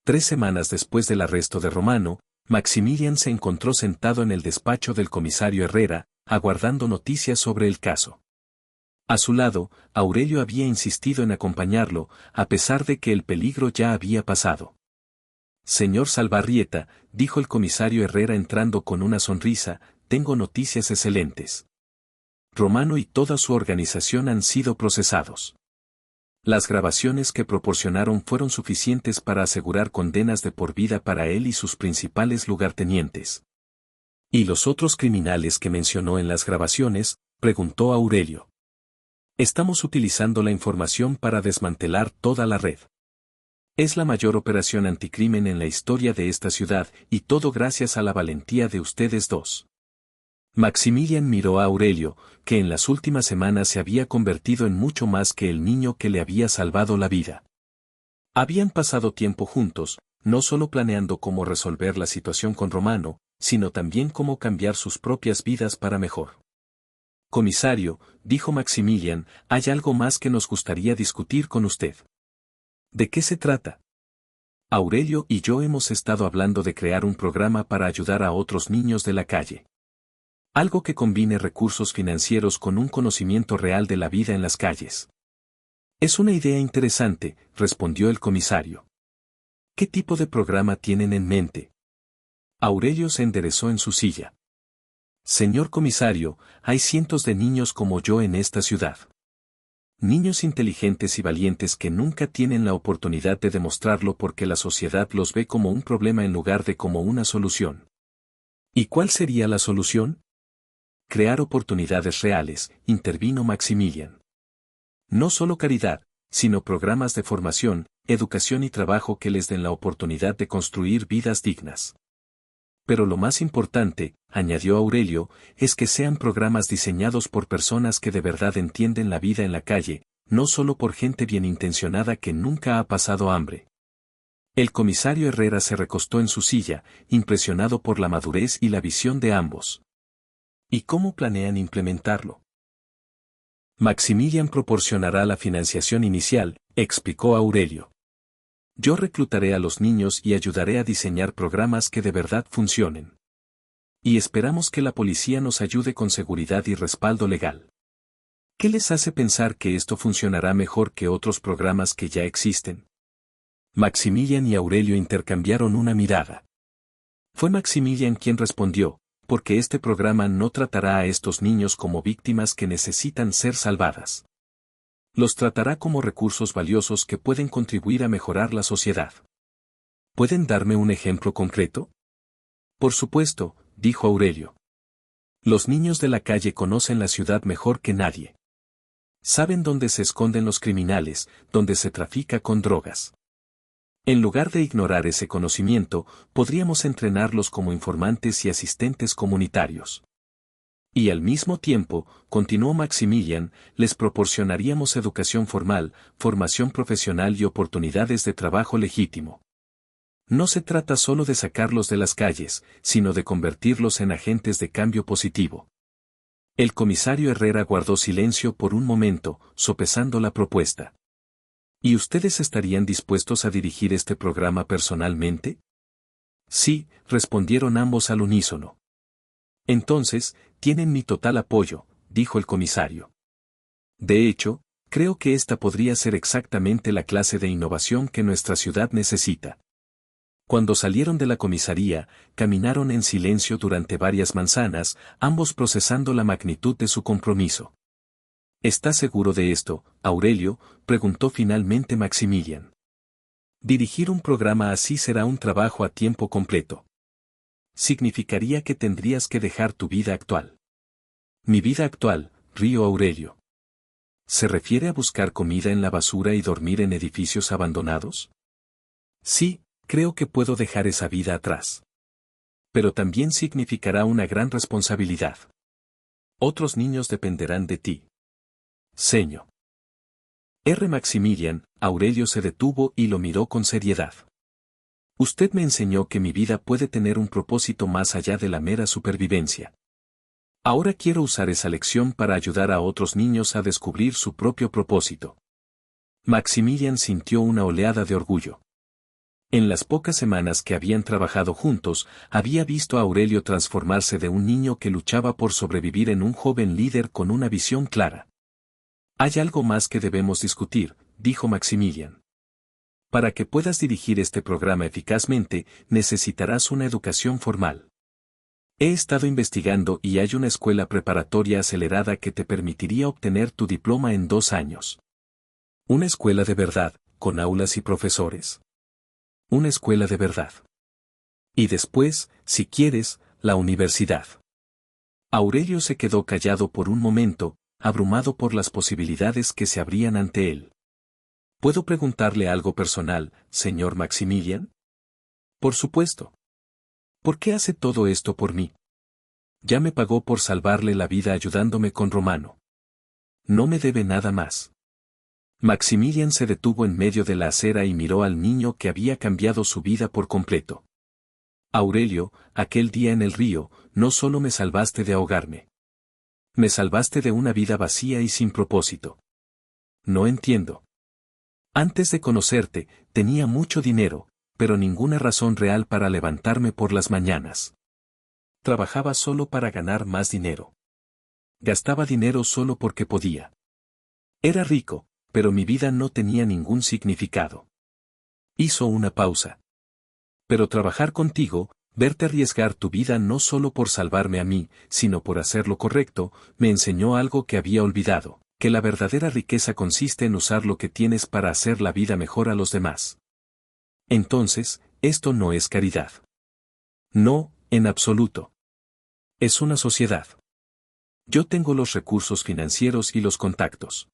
3 semanas después del arresto de Romano, Maximilian se encontró sentado en el despacho del comisario Herrera, aguardando noticias sobre el caso. A su lado, Aurelio había insistido en acompañarlo, a pesar de que el peligro ya había pasado. «Señor Salvarrieta», dijo el comisario Herrera entrando con una sonrisa, «tengo noticias excelentes. Romano y toda su organización han sido procesados. Las grabaciones que proporcionaron fueron suficientes para asegurar condenas de por vida para él y sus principales lugartenientes». «¿Y los otros criminales que mencionó en las grabaciones?», preguntó Aurelio. «Estamos utilizando la información para desmantelar toda la red. Es la mayor operación anticrimen en la historia de esta ciudad, y todo gracias a la valentía de ustedes dos». Maximilian miró a Aurelio, que en las últimas semanas se había convertido en mucho más que el niño que le había salvado la vida. Habían pasado tiempo juntos, no solo planeando cómo resolver la situación con Romano, sino también cómo cambiar sus propias vidas para mejor. «Comisario», dijo Maximilian, «hay algo más que nos gustaría discutir con usted». «¿De qué se trata?». «Aurelio y yo hemos estado hablando de crear un programa para ayudar a otros niños de la calle. Algo que combine recursos financieros con un conocimiento real de la vida en las calles». «Es una idea interesante», respondió el comisario. «¿Qué tipo de programa tienen en mente?». Aurelio se enderezó en su silla. «Señor comisario, hay cientos de niños como yo en esta ciudad. Niños inteligentes y valientes que nunca tienen la oportunidad de demostrarlo porque la sociedad los ve como un problema en lugar de como una solución». «¿Y cuál sería la solución?». «Crear oportunidades reales», intervino Maximilian. «No solo caridad, sino programas de formación, educación y trabajo que les den la oportunidad de construir vidas dignas. Pero lo más importante», añadió Aurelio, «es que sean programas diseñados por personas que de verdad entienden la vida en la calle, no solo por gente bien intencionada que nunca ha pasado hambre». El comisario Herrera se recostó en su silla, impresionado por la madurez y la visión de ambos. «¿Y cómo planean implementarlo?». «Maximilian proporcionará la financiación inicial», explicó Aurelio. «Yo reclutaré a los niños y ayudaré a diseñar programas que de verdad funcionen. Y esperamos que la policía nos ayude con seguridad y respaldo legal». ¿Qué les hace pensar que esto funcionará mejor que otros programas que ya existen? Maximilian y Aurelio intercambiaron una mirada. Fue Maximilian quien respondió, porque este programa no tratará a estos niños como víctimas que necesitan ser salvadas. Los tratará como recursos valiosos que pueden contribuir a mejorar la sociedad. ¿Pueden darme un ejemplo concreto? Por supuesto, dijo Aurelio. Los niños de la calle conocen la ciudad mejor que nadie. Saben dónde se esconden los criminales, dónde se trafica con drogas. En lugar de ignorar ese conocimiento, podríamos entrenarlos como informantes y asistentes comunitarios. Y al mismo tiempo, continuó Maximilian, les proporcionaríamos educación formal, formación profesional y oportunidades de trabajo legítimo. No se trata solo de sacarlos de las calles, sino de convertirlos en agentes de cambio positivo. El comisario Herrera guardó silencio por un momento, sopesando la propuesta. ¿Y ustedes estarían dispuestos a dirigir este programa personalmente? Sí, respondieron ambos al unísono. Entonces, tienen mi total apoyo, dijo el comisario. De hecho, creo que esta podría ser exactamente la clase de innovación que nuestra ciudad necesita. Cuando salieron de la comisaría, caminaron en silencio durante varias manzanas, ambos procesando la magnitud de su compromiso. ¿Estás seguro de esto, Aurelio?, preguntó finalmente Maximilian. Dirigir un programa así será un trabajo a tiempo completo. Significaría que tendrías que dejar tu vida actual. Mi vida actual, rió Aurelio. ¿Se refiere a buscar comida en la basura y dormir en edificios abandonados? Sí, creo que puedo dejar esa vida atrás. Pero también significará una gran responsabilidad. Otros niños dependerán de ti. Señor. Maximilian, Aurelio se detuvo y lo miró con seriedad. Usted me enseñó que mi vida puede tener un propósito más allá de la mera supervivencia. Ahora quiero usar esa lección para ayudar a otros niños a descubrir su propio propósito. Maximilian sintió una oleada de orgullo. En las pocas semanas que habían trabajado juntos, había visto a Aurelio transformarse de un niño que luchaba por sobrevivir en un joven líder con una visión clara. Hay algo más que debemos discutir, dijo Maximilian. Para que puedas dirigir este programa eficazmente, necesitarás una educación formal. He estado investigando y hay una escuela preparatoria acelerada que te permitiría obtener tu diploma en 2 años. Una escuela de verdad, con aulas y profesores. Una escuela de verdad. Y después, si quieres, la universidad. Aurelio se quedó callado por un momento, abrumado por las posibilidades que se abrían ante él. ¿Puedo preguntarle algo personal, señor Maximilian? Por supuesto. ¿Por qué hace todo esto por mí? Ya me pagó por salvarle la vida ayudándome con Romano. No me debe nada más. Maximilian se detuvo en medio de la acera y miró al niño que había cambiado su vida por completo. Aurelio, aquel día en el río, no solo me salvaste de ahogarme. Me salvaste de una vida vacía y sin propósito. No entiendo. Antes de conocerte, tenía mucho dinero, pero ninguna razón real para levantarme por las mañanas. Trabajaba solo para ganar más dinero. Gastaba dinero solo porque podía. Era rico, pero mi vida no tenía ningún significado. Hizo una pausa. Pero trabajar contigo, verte arriesgar tu vida no solo por salvarme a mí, sino por hacer lo correcto, me enseñó algo que había olvidado, que la verdadera riqueza consiste en usar lo que tienes para hacer la vida mejor a los demás. Entonces, esto no es caridad. No, en absoluto. Es una sociedad. Yo tengo los recursos financieros y los contactos.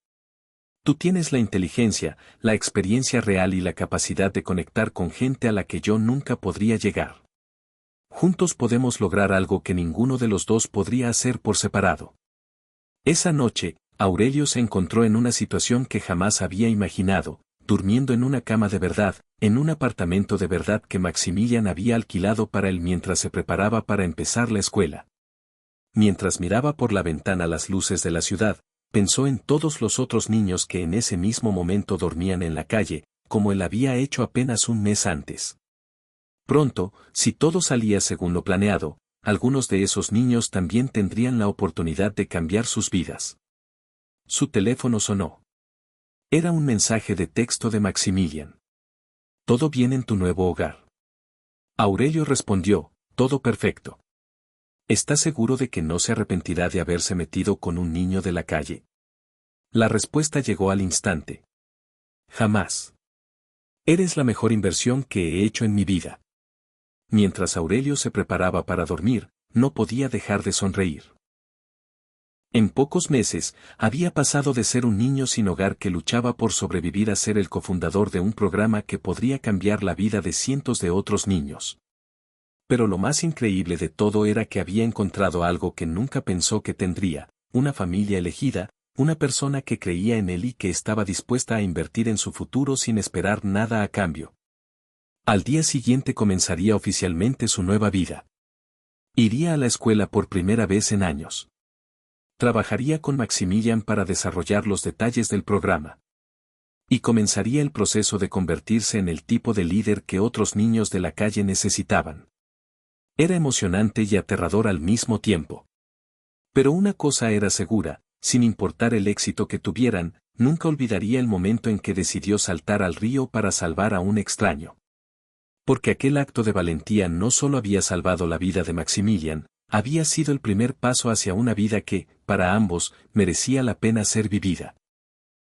Tú tienes la inteligencia, la experiencia real y la capacidad de conectar con gente a la que yo nunca podría llegar. Juntos podemos lograr algo que ninguno de los dos podría hacer por separado. Esa noche, Aurelio se encontró en una situación que jamás había imaginado, durmiendo en una cama de verdad, en un apartamento de verdad que Maximilian había alquilado para él mientras se preparaba para empezar la escuela. Mientras miraba por la ventana las luces de la ciudad, pensó en todos los otros niños que en ese mismo momento dormían en la calle, como él había hecho apenas un mes antes. Pronto, si todo salía según lo planeado, algunos de esos niños también tendrían la oportunidad de cambiar sus vidas. Su teléfono sonó. Era un mensaje de texto de Maximilian. ¿Todo bien en tu nuevo hogar? Aurelio respondió, todo perfecto. ¿Estás seguro de que no se arrepentirá de haberse metido con un niño de la calle? La respuesta llegó al instante. Jamás. Eres la mejor inversión que he hecho en mi vida. Mientras Aurelio se preparaba para dormir, no podía dejar de sonreír. En pocos meses, había pasado de ser un niño sin hogar que luchaba por sobrevivir a ser el cofundador de un programa que podría cambiar la vida de cientos de otros niños. Pero lo más increíble de todo era que había encontrado algo que nunca pensó que tendría, una familia elegida, una persona que creía en él y que estaba dispuesta a invertir en su futuro sin esperar nada a cambio. Al día siguiente comenzaría oficialmente su nueva vida. Iría a la escuela por primera vez en años. Trabajaría con Maximilian para desarrollar los detalles del programa. Y comenzaría el proceso de convertirse en el tipo de líder que otros niños de la calle necesitaban. Era emocionante y aterrador al mismo tiempo. Pero una cosa era segura, sin importar el éxito que tuvieran, nunca olvidaría el momento en que decidió saltar al río para salvar a un extraño. Porque aquel acto de valentía no solo había salvado la vida de Maximilian, había sido el primer paso hacia una vida que, para ambos, merecía la pena ser vivida.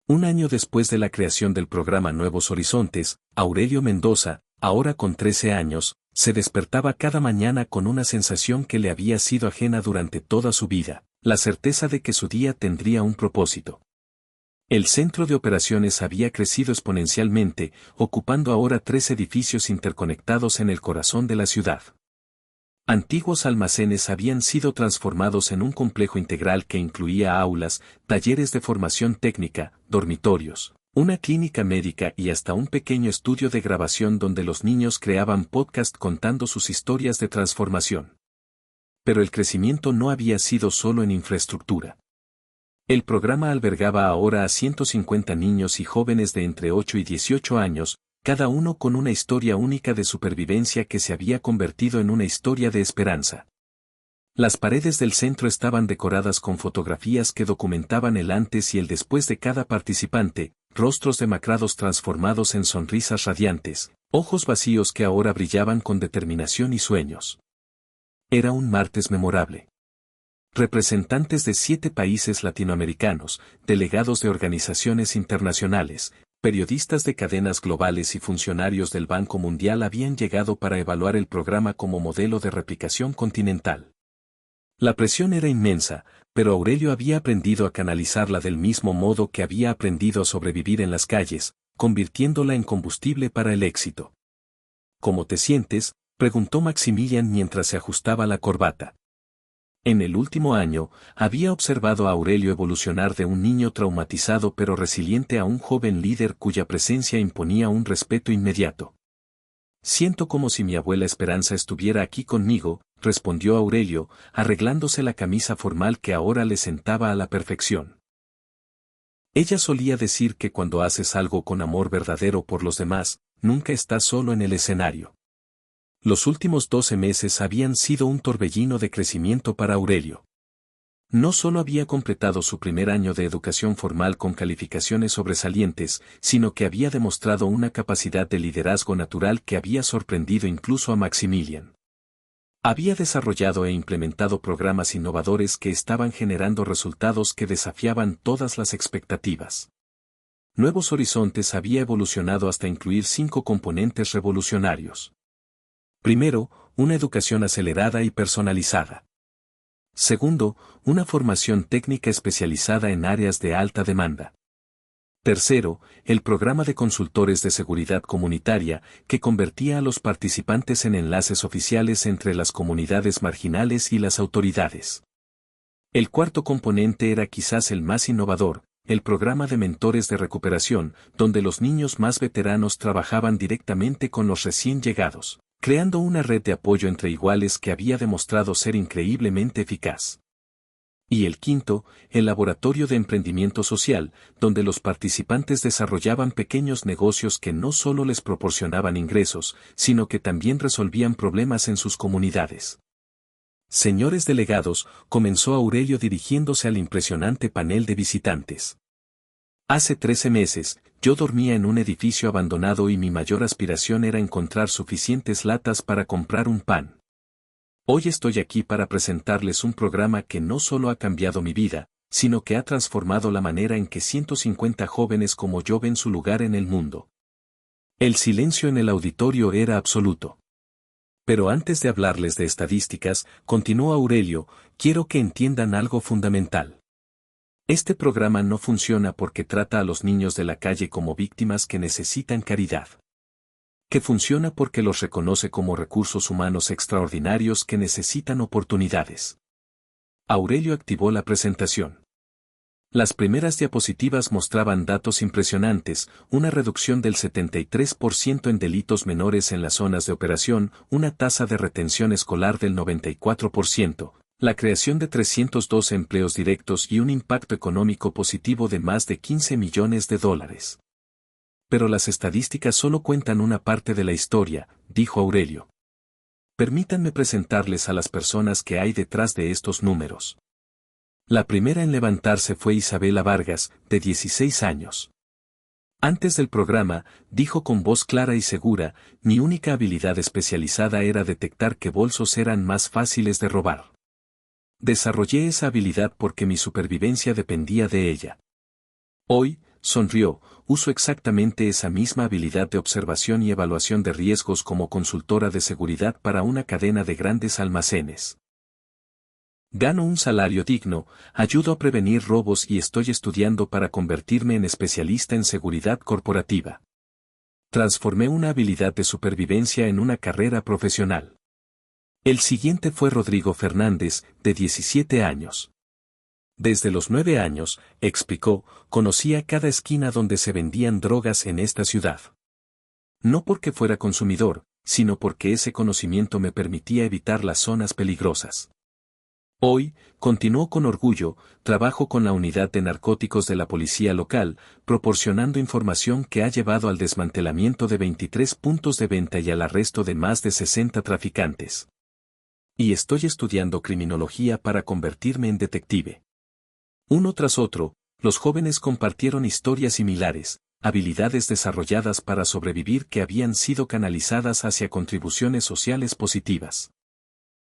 Un año después de la creación del programa Nuevos Horizontes, Aurelio Mendoza, ahora con 13 años, se despertaba cada mañana con una sensación que le había sido ajena durante toda su vida, la certeza de que su día tendría un propósito. El centro de operaciones había crecido exponencialmente, ocupando ahora 3 edificios interconectados en el corazón de la ciudad. Antiguos almacenes habían sido transformados en un complejo integral que incluía aulas, talleres de formación técnica, dormitorios, una clínica médica y hasta un pequeño estudio de grabación donde los niños creaban podcast contando sus historias de transformación. Pero el crecimiento no había sido solo en infraestructura. El programa albergaba ahora a 150 niños y jóvenes de entre 8 y 18 años, cada uno con una historia única de supervivencia que se había convertido en una historia de esperanza. Las paredes del centro estaban decoradas con fotografías que documentaban el antes y el después de cada participante, rostros demacrados transformados en sonrisas radiantes, ojos vacíos que ahora brillaban con determinación y sueños. Era un martes memorable. Representantes de 7 países latinoamericanos, delegados de organizaciones internacionales, periodistas de cadenas globales y funcionarios del Banco Mundial habían llegado para evaluar el programa como modelo de replicación continental. La presión era inmensa, pero Aurelio había aprendido a canalizarla del mismo modo que había aprendido a sobrevivir en las calles, convirtiéndola en combustible para el éxito. ¿Cómo te sientes?, preguntó Maximilian mientras se ajustaba la corbata. En el último año, había observado a Aurelio evolucionar de un niño traumatizado pero resiliente a un joven líder cuya presencia imponía un respeto inmediato. Siento como si mi abuela Esperanza estuviera aquí conmigo, respondió Aurelio, arreglándose la camisa formal que ahora le sentaba a la perfección. Ella solía decir que cuando haces algo con amor verdadero por los demás, nunca estás solo en el escenario. Los últimos 12 meses habían sido un torbellino de crecimiento para Aurelio. No solo había completado su primer año de educación formal con calificaciones sobresalientes, sino que había demostrado una capacidad de liderazgo natural que había sorprendido incluso a Maximilian. Había desarrollado e implementado programas innovadores que estaban generando resultados que desafiaban todas las expectativas. Nuevos Horizontes había evolucionado hasta incluir 5 componentes revolucionarios. Primero, una educación acelerada y personalizada. Segundo, una formación técnica especializada en áreas de alta demanda. Tercero, el programa de consultores de seguridad comunitaria, que convertía a los participantes en enlaces oficiales entre las comunidades marginales y las autoridades. El cuarto componente era quizás el más innovador, el programa de mentores de recuperación, donde los niños más veteranos trabajaban directamente con los recién llegados, creando una red de apoyo entre iguales que había demostrado ser increíblemente eficaz. Y el quinto, el laboratorio de emprendimiento social, donde los participantes desarrollaban pequeños negocios que no solo les proporcionaban ingresos, sino que también resolvían problemas en sus comunidades. Señores delegados, comenzó Aurelio dirigiéndose al impresionante panel de visitantes. Hace 13 meses, yo dormía en un edificio abandonado y mi mayor aspiración era encontrar suficientes latas para comprar un pan. Hoy estoy aquí para presentarles un programa que no solo ha cambiado mi vida, sino que ha transformado la manera en que 150 jóvenes como yo ven su lugar en el mundo. El silencio en el auditorio era absoluto. Pero antes de hablarles de estadísticas, continuó Aurelio, quiero que entiendan algo fundamental. Este programa no funciona porque trata a los niños de la calle como víctimas que necesitan caridad. Que funciona porque los reconoce como recursos humanos extraordinarios que necesitan oportunidades. Aurelio activó la presentación. Las primeras diapositivas mostraban datos impresionantes, una reducción del 73% en delitos menores en las zonas de operación, una tasa de retención escolar del 94%, la creación de 302 empleos directos y un impacto económico positivo de más de $15 millones. Pero las estadísticas solo cuentan una parte de la historia, dijo Aurelio. Permítanme presentarles a las personas que hay detrás de estos números. La primera en levantarse fue Isabela Vargas, de 16 años. Antes del programa, dijo con voz clara y segura, mi única habilidad especializada era detectar qué bolsos eran más fáciles de robar. Desarrollé esa habilidad porque mi supervivencia dependía de ella. Hoy, sonrió, uso exactamente esa misma habilidad de observación y evaluación de riesgos como consultora de seguridad para una cadena de grandes almacenes. Gano un salario digno, ayudo a prevenir robos y estoy estudiando para convertirme en especialista en seguridad corporativa. Transformé una habilidad de supervivencia en una carrera profesional. El siguiente fue Rodrigo Fernández, de 17 años. Desde los 9 años, explicó, conocía cada esquina donde se vendían drogas en esta ciudad. No porque fuera consumidor, sino porque ese conocimiento me permitía evitar las zonas peligrosas. Hoy, continuó con orgullo, trabajo con la unidad de narcóticos de la policía local, proporcionando información que ha llevado al desmantelamiento de 23 puntos de venta y al arresto de más de 60 traficantes. Y estoy estudiando criminología para convertirme en detective. Uno tras otro, los jóvenes compartieron historias similares, habilidades desarrolladas para sobrevivir que habían sido canalizadas hacia contribuciones sociales positivas.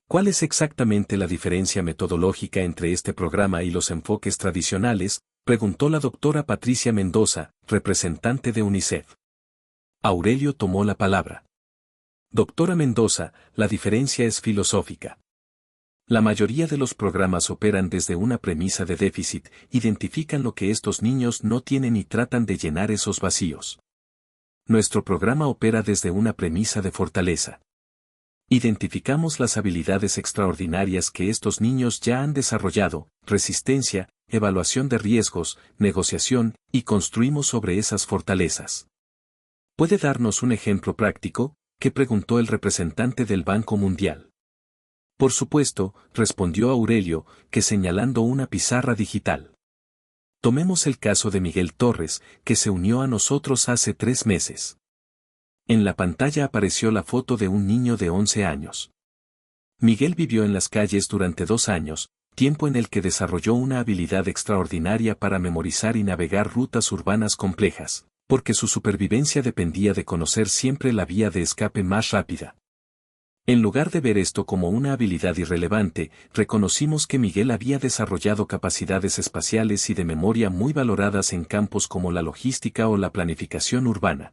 ¿Cuál es exactamente la diferencia metodológica entre este programa y los enfoques tradicionales?, preguntó la doctora Patricia Mendoza, representante de UNICEF. Aurelio tomó la palabra. Doctora Mendoza, la diferencia es filosófica. La mayoría de los programas operan desde una premisa de déficit, identifican lo que estos niños no tienen y tratan de llenar esos vacíos. Nuestro programa opera desde una premisa de fortaleza. Identificamos las habilidades extraordinarias que estos niños ya han desarrollado, resistencia, evaluación de riesgos, negociación, y construimos sobre esas fortalezas. ¿Puede darnos un ejemplo práctico?, que preguntó el representante del Banco Mundial. Por supuesto, respondió Aurelio, que señalando una pizarra digital. Tomemos el caso de Miguel Torres, que se unió a nosotros hace 3 meses. En la pantalla apareció la foto de un niño de 11 años. Miguel vivió en las calles durante 2 años, tiempo en el que desarrolló una habilidad extraordinaria para memorizar y navegar rutas urbanas complejas, porque su supervivencia dependía de conocer siempre la vía de escape más rápida. En lugar de ver esto como una habilidad irrelevante, reconocimos que Miguel había desarrollado capacidades espaciales y de memoria muy valoradas en campos como la logística o la planificación urbana.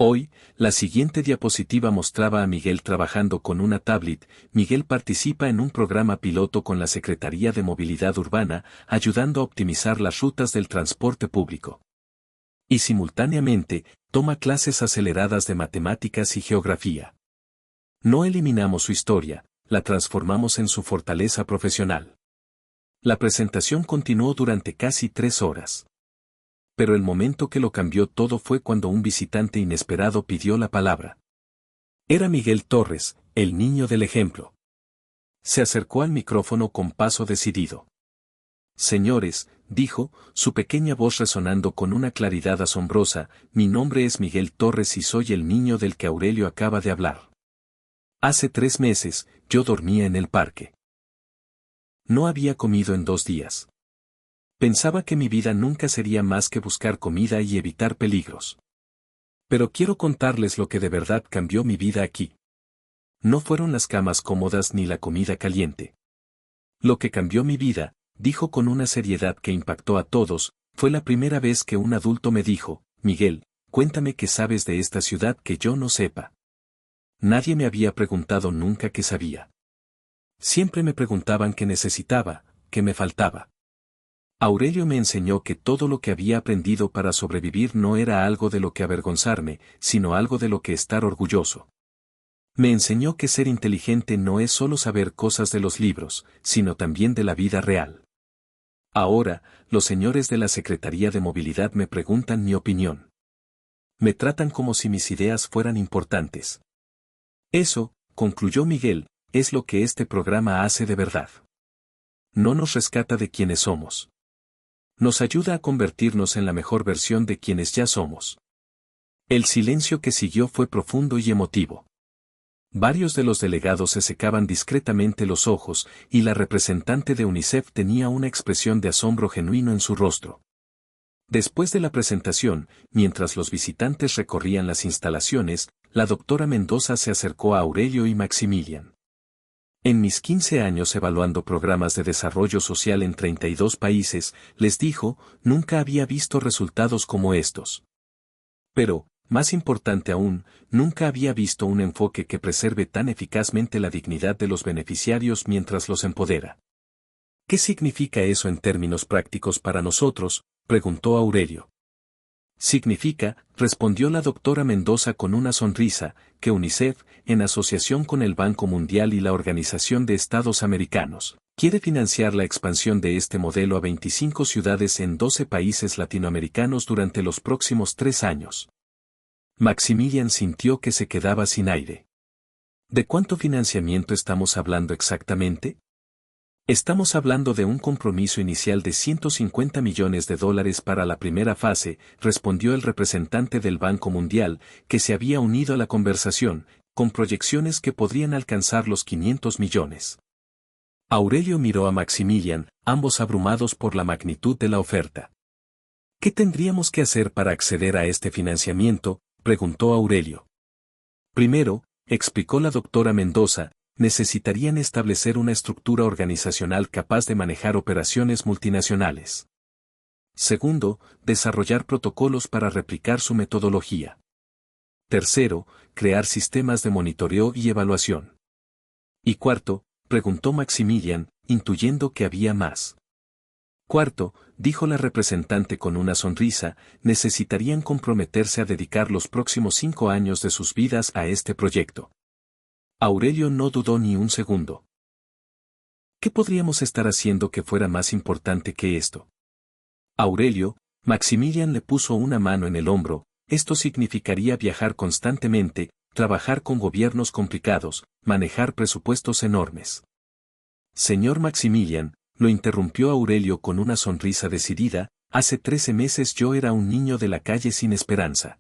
Hoy, la siguiente diapositiva mostraba a Miguel trabajando con una tablet. Miguel participa en un programa piloto con la Secretaría de Movilidad Urbana, ayudando a optimizar las rutas del transporte público. Y simultáneamente, toma clases aceleradas de matemáticas y geografía. No eliminamos su historia, la transformamos en su fortaleza profesional. La presentación continuó durante casi 3 horas. Pero el momento que lo cambió todo fue cuando un visitante inesperado pidió la palabra. Era Miguel Torres, el niño del ejemplo. Se acercó al micrófono con paso decidido. Señores, dijo, su pequeña voz resonando con una claridad asombrosa, mi nombre es Miguel Torres y soy el niño del que Aurelio acaba de hablar. Hace 3 meses, yo dormía en el parque. No había comido en 2 días. Pensaba que mi vida nunca sería más que buscar comida y evitar peligros. Pero quiero contarles lo que de verdad cambió mi vida aquí. No fueron las camas cómodas ni la comida caliente. Lo que cambió mi vida, dijo con una seriedad que impactó a todos, fue la primera vez que un adulto me dijo, Miguel, cuéntame qué sabes de esta ciudad que yo no sepa. Nadie me había preguntado nunca qué sabía. Siempre me preguntaban qué necesitaba, qué me faltaba. Aurelio me enseñó que todo lo que había aprendido para sobrevivir no era algo de lo que avergonzarme, sino algo de lo que estar orgulloso. Me enseñó que ser inteligente no es solo saber cosas de los libros, sino también de la vida real. Ahora, los señores de la Secretaría de Movilidad me preguntan mi opinión. Me tratan como si mis ideas fueran importantes. Eso, concluyó Miguel, es lo que este programa hace de verdad. No nos rescata de quienes somos. Nos ayuda a convertirnos en la mejor versión de quienes ya somos. El silencio que siguió fue profundo y emotivo. Varios de los delegados se secaban discretamente los ojos, y la representante de UNICEF tenía una expresión de asombro genuino en su rostro. Después de la presentación, mientras los visitantes recorrían las instalaciones, la doctora Mendoza se acercó a Aurelio y Maximilian. En mis 15 años evaluando programas de desarrollo social en 32 países, les dijo, nunca había visto resultados como estos. Pero, más importante aún, nunca había visto un enfoque que preserve tan eficazmente la dignidad de los beneficiarios mientras los empodera. ¿Qué significa eso en términos prácticos para nosotros?, preguntó Aurelio. Significa, respondió la doctora Mendoza con una sonrisa, que UNICEF, en asociación con el Banco Mundial y la Organización de Estados Americanos, quiere financiar la expansión de este modelo a 25 ciudades en 12 países latinoamericanos durante los próximos 3 años. Maximilian sintió que se quedaba sin aire. ¿De cuánto financiamiento estamos hablando exactamente? Estamos hablando de un compromiso inicial de $150 millones para la primera fase, respondió el representante del Banco Mundial, que se había unido a la conversación, con proyecciones que podrían alcanzar los 500 millones. Aurelio miró a Maximilian, ambos abrumados por la magnitud de la oferta. ¿Qué tendríamos que hacer para acceder a este financiamiento?, preguntó Aurelio. Primero, explicó la doctora Mendoza, necesitarían establecer una estructura organizacional capaz de manejar operaciones multinacionales. Segundo, desarrollar protocolos para replicar su metodología. Tercero, crear sistemas de monitoreo y evaluación. Y cuarto, preguntó Maximilian, intuyendo que había más. Cuarto, dijo la representante con una sonrisa, necesitarían comprometerse a dedicar los próximos 5 años de sus vidas a este proyecto. Aurelio no dudó ni un segundo. ¿Qué podríamos estar haciendo que fuera más importante que esto? Aurelio, Maximilian le puso una mano en el hombro, esto significaría viajar constantemente, trabajar con gobiernos complicados, manejar presupuestos enormes. Señor Maximilian, lo interrumpió Aurelio con una sonrisa decidida, hace 13 meses yo era un niño de la calle sin esperanza.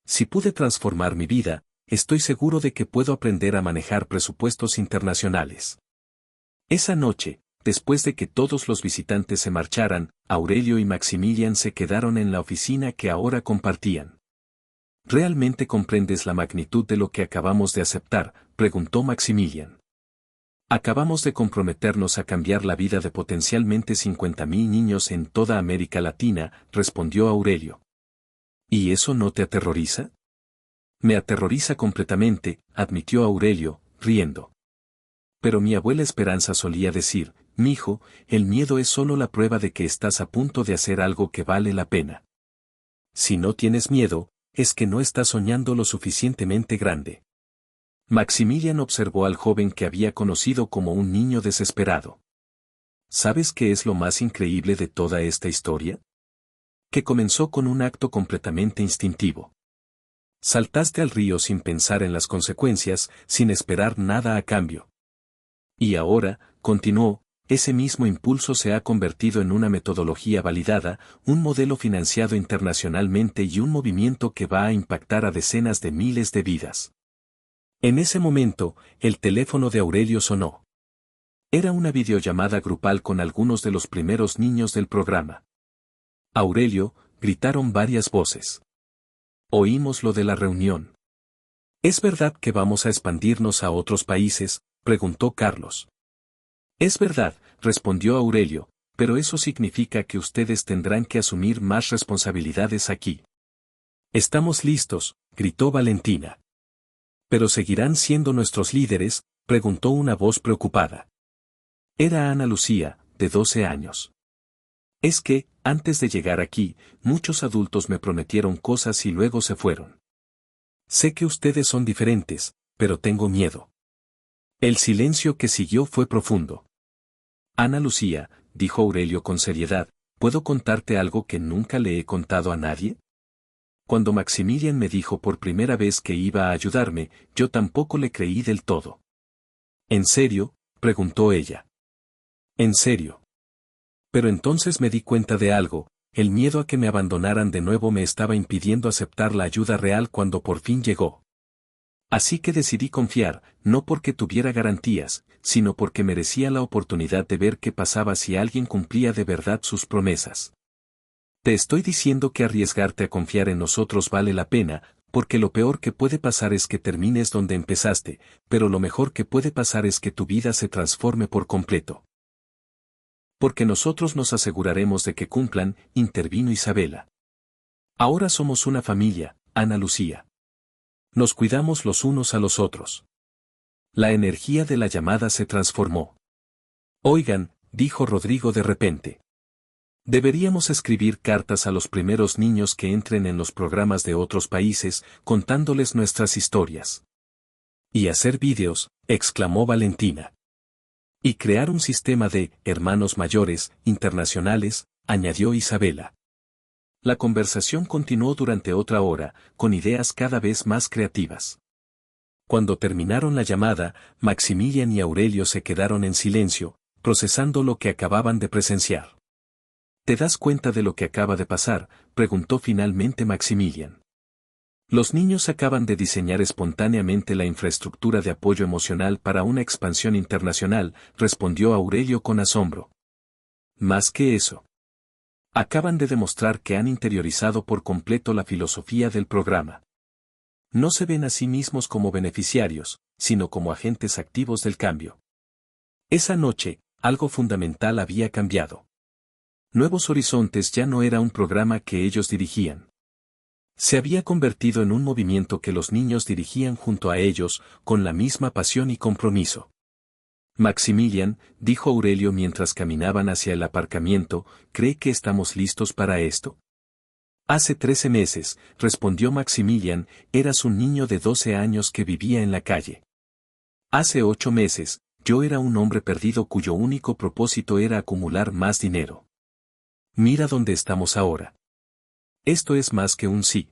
Si pude transformar mi vida, estoy seguro de que puedo aprender a manejar presupuestos internacionales. Esa noche, después de que todos los visitantes se marcharan, Aurelio y Maximilian se quedaron en la oficina que ahora compartían. ¿Realmente comprendes la magnitud de lo que acabamos de aceptar?, preguntó Maximilian. Acabamos de comprometernos a cambiar la vida de potencialmente 50.000 niños en toda América Latina, respondió Aurelio. ¿Y eso no te aterroriza? Me aterroriza completamente, admitió Aurelio, riendo. Pero mi abuela Esperanza solía decir, mijo, el miedo es solo la prueba de que estás a punto de hacer algo que vale la pena. Si no tienes miedo, es que no estás soñando lo suficientemente grande. Maximilian observó al joven que había conocido como un niño desesperado. ¿Sabes qué es lo más increíble de toda esta historia? Que comenzó con un acto completamente instintivo. Saltaste al río sin pensar en las consecuencias, sin esperar nada a cambio. Y ahora, continuó, ese mismo impulso se ha convertido en una metodología validada, un modelo financiado internacionalmente y un movimiento que va a impactar a decenas de miles de vidas. En ese momento, el teléfono de Aurelio sonó. Era una videollamada grupal con algunos de los primeros niños del programa. Aurelio, gritaron varias voces. Oímos lo de la reunión. ¿Es verdad que vamos a expandirnos a otros países?, preguntó Carlos. Es verdad, respondió Aurelio, pero eso significa que ustedes tendrán que asumir más responsabilidades aquí. Estamos listos, gritó Valentina. ¿Pero seguirán siendo nuestros líderes?, preguntó una voz preocupada. Era Ana Lucía, de 12 años. Es que, antes de llegar aquí, muchos adultos me prometieron cosas y luego se fueron. Sé que ustedes son diferentes, pero tengo miedo. El silencio que siguió fue profundo. Ana Lucía, dijo Aurelio con seriedad, ¿puedo contarte algo que nunca le he contado a nadie? Cuando Maximilian me dijo por primera vez que iba a ayudarme, yo tampoco le creí del todo. ¿En serio?, preguntó ella. ¿En serio? Pero entonces me di cuenta de algo, el miedo a que me abandonaran de nuevo me estaba impidiendo aceptar la ayuda real cuando por fin llegó. Así que decidí confiar, no porque tuviera garantías, sino porque merecía la oportunidad de ver qué pasaba si alguien cumplía de verdad sus promesas. Te estoy diciendo que arriesgarte a confiar en nosotros vale la pena, porque lo peor que puede pasar es que termines donde empezaste, pero lo mejor que puede pasar es que tu vida se transforme por completo. Porque nosotros nos aseguraremos de que cumplan, intervino Isabela. Ahora somos una familia, Ana Lucía. Nos cuidamos los unos a los otros. La energía de la llamada se transformó. Oigan, dijo Rodrigo de repente. Deberíamos escribir cartas a los primeros niños que entren en los programas de otros países, contándoles nuestras historias. Y hacer vídeos, exclamó Valentina. Y crear un sistema de hermanos mayores, internacionales, añadió Isabela. La conversación continuó durante otra hora, con ideas cada vez más creativas. Cuando terminaron la llamada, Maximilian y Aurelio se quedaron en silencio, procesando lo que acababan de presenciar. ¿Te das cuenta de lo que acaba de pasar?, preguntó finalmente Maximilian. Los niños acaban de diseñar espontáneamente la infraestructura de apoyo emocional para una expansión internacional, respondió Aurelio con asombro. Más que eso. Acaban de demostrar que han interiorizado por completo la filosofía del programa. No se ven a sí mismos como beneficiarios, sino como agentes activos del cambio. Esa noche, algo fundamental había cambiado. Nuevos Horizontes ya no era un programa que ellos dirigían. Se había convertido en un movimiento que los niños dirigían junto a ellos, con la misma pasión y compromiso. Maximilian, dijo Aurelio mientras caminaban hacia el aparcamiento, ¿cree que estamos listos para esto? Hace 13 meses, respondió Maximilian, eras un niño de 12 años que vivía en la calle. Hace 8 meses, yo era un hombre perdido cuyo único propósito era acumular más dinero. Mira dónde estamos ahora. Esto es más que un sí.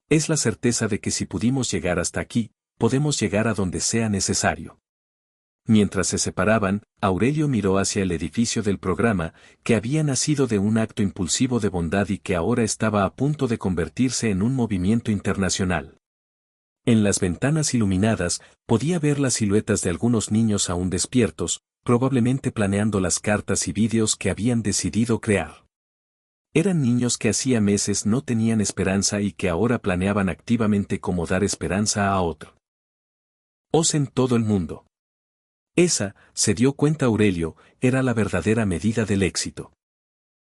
Es la certeza de que si pudimos llegar hasta aquí, podemos llegar a donde sea necesario. Mientras se separaban, Aurelio miró hacia el edificio del programa, que había nacido de un acto impulsivo de bondad y que ahora estaba a punto de convertirse en un movimiento internacional. En las ventanas iluminadas, podía ver las siluetas de algunos niños aún despiertos, probablemente planeando las cartas y vídeos que habían decidido crear. Eran niños que hacía meses no tenían esperanza y que ahora planeaban activamente cómo dar esperanza a otro. En todo el mundo. Esa, se dio cuenta Aurelio, era la verdadera medida del éxito.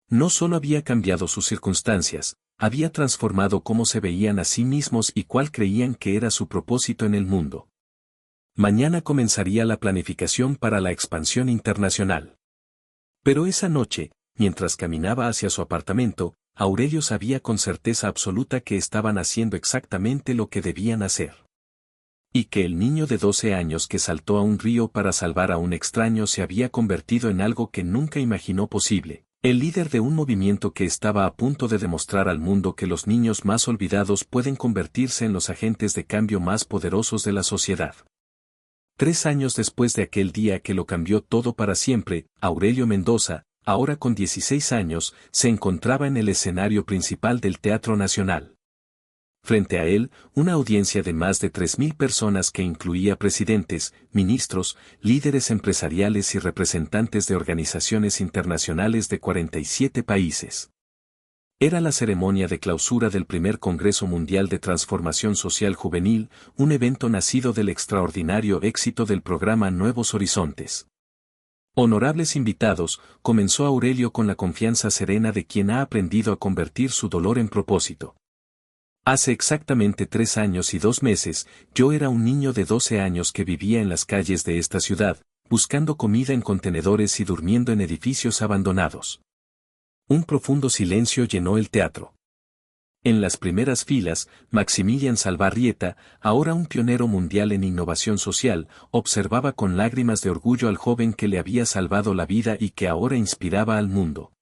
No solo había cambiado sus circunstancias, había transformado cómo se veían a sí mismos y cuál creían que era su propósito en el mundo. Mañana comenzaría la planificación para la expansión internacional. Pero esa noche, mientras caminaba hacia su apartamento, Aurelio sabía con certeza absoluta que estaban haciendo exactamente lo que debían hacer. Y que el niño de 12 años que saltó a un río para salvar a un extraño se había convertido en algo que nunca imaginó posible, el líder de un movimiento que estaba a punto de demostrar al mundo que los niños más olvidados pueden convertirse en los agentes de cambio más poderosos de la sociedad. 3 años después de aquel día que lo cambió todo para siempre, Aurelio Mendoza, ahora con 16 años, se encontraba en el escenario principal del Teatro Nacional. Frente a él, una audiencia de más de 3.000 personas que incluía presidentes, ministros, líderes empresariales y representantes de organizaciones internacionales de 47 países. Era la ceremonia de clausura del primer Congreso Mundial de Transformación Social Juvenil, un evento nacido del extraordinario éxito del programa Nuevos Horizontes. Honorables invitados, comenzó Aurelio con la confianza serena de quien ha aprendido a convertir su dolor en propósito. Hace exactamente 3 años y 2 meses, yo era un niño de 12 años que vivía en las calles de esta ciudad, buscando comida en contenedores y durmiendo en edificios abandonados. Un profundo silencio llenó el teatro. En las primeras filas, Maximilian Salvarrieta, ahora un pionero mundial en innovación social, observaba con lágrimas de orgullo al joven que le había salvado la vida y que ahora inspiraba al mundo.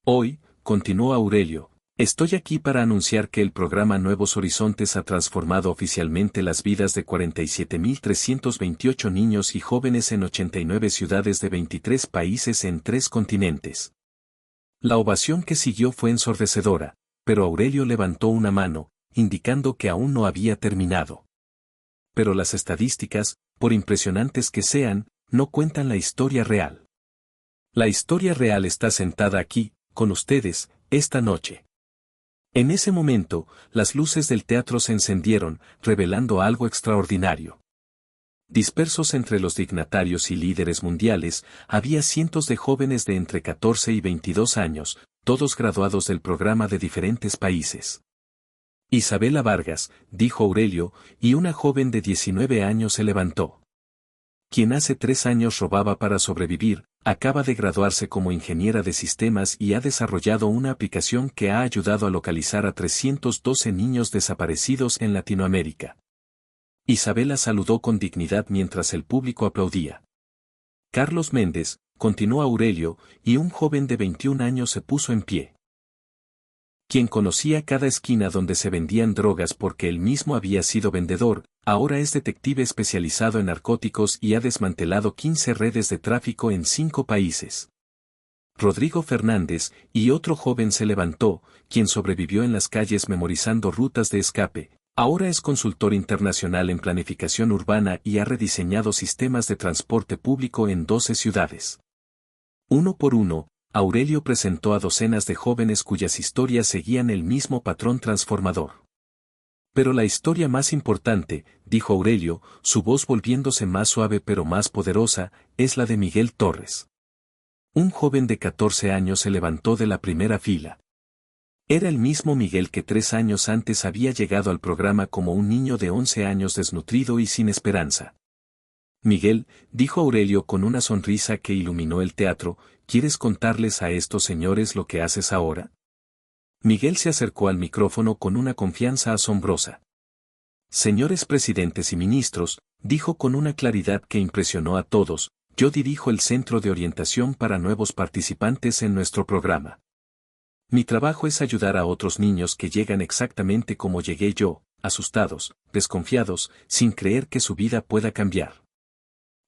Hoy, continuó Aurelio, estoy aquí para anunciar que el programa Nuevos Horizontes ha transformado oficialmente las vidas de 47.328 niños y jóvenes en 89 ciudades de 23 países en 3 continentes. La ovación que siguió fue ensordecedora, pero Aurelio levantó una mano, indicando que aún no había terminado. Pero las estadísticas, por impresionantes que sean, no cuentan la historia real. La historia real está sentada aquí, con ustedes, esta noche. En ese momento, las luces del teatro se encendieron, revelando algo extraordinario. Dispersos entre los dignatarios y líderes mundiales, había cientos de jóvenes de entre 14 y 22 años, todos graduados del programa de diferentes países. Isabela Vargas, dijo Aurelio, y una joven de 19 años se levantó. Quien hace 3 años robaba para sobrevivir, acaba de graduarse como ingeniera de sistemas y ha desarrollado una aplicación que ha ayudado a localizar a 312 niños desaparecidos en Latinoamérica. Isabela saludó con dignidad mientras el público aplaudía. Carlos Méndez, continuó Aurelio, y un joven de 21 años se puso en pie. Quien conocía cada esquina donde se vendían drogas porque él mismo había sido vendedor, ahora es detective especializado en narcóticos y ha desmantelado 15 redes de tráfico en 5 países. Rodrigo Fernández, y otro joven se levantó, quien sobrevivió en las calles memorizando rutas de escape, ahora es consultor internacional en planificación urbana y ha rediseñado sistemas de transporte público en 12 ciudades. Uno por uno, Aurelio presentó a docenas de jóvenes cuyas historias seguían el mismo patrón transformador. Pero la historia más importante, dijo Aurelio, su voz volviéndose más suave pero más poderosa, es la de Miguel Torres. Un joven de 14 años se levantó de la primera fila. Era el mismo Miguel que 3 años antes había llegado al programa como un niño de 11 años desnutrido y sin esperanza. Miguel, dijo Aurelio con una sonrisa que iluminó el teatro, ¿quieres contarles a estos señores lo que haces ahora? Miguel se acercó al micrófono con una confianza asombrosa. Señores presidentes y ministros, dijo con una claridad que impresionó a todos, yo dirijo el Centro de Orientación para Nuevos Participantes en nuestro programa. Mi trabajo es ayudar a otros niños que llegan exactamente como llegué yo, asustados, desconfiados, sin creer que su vida pueda cambiar.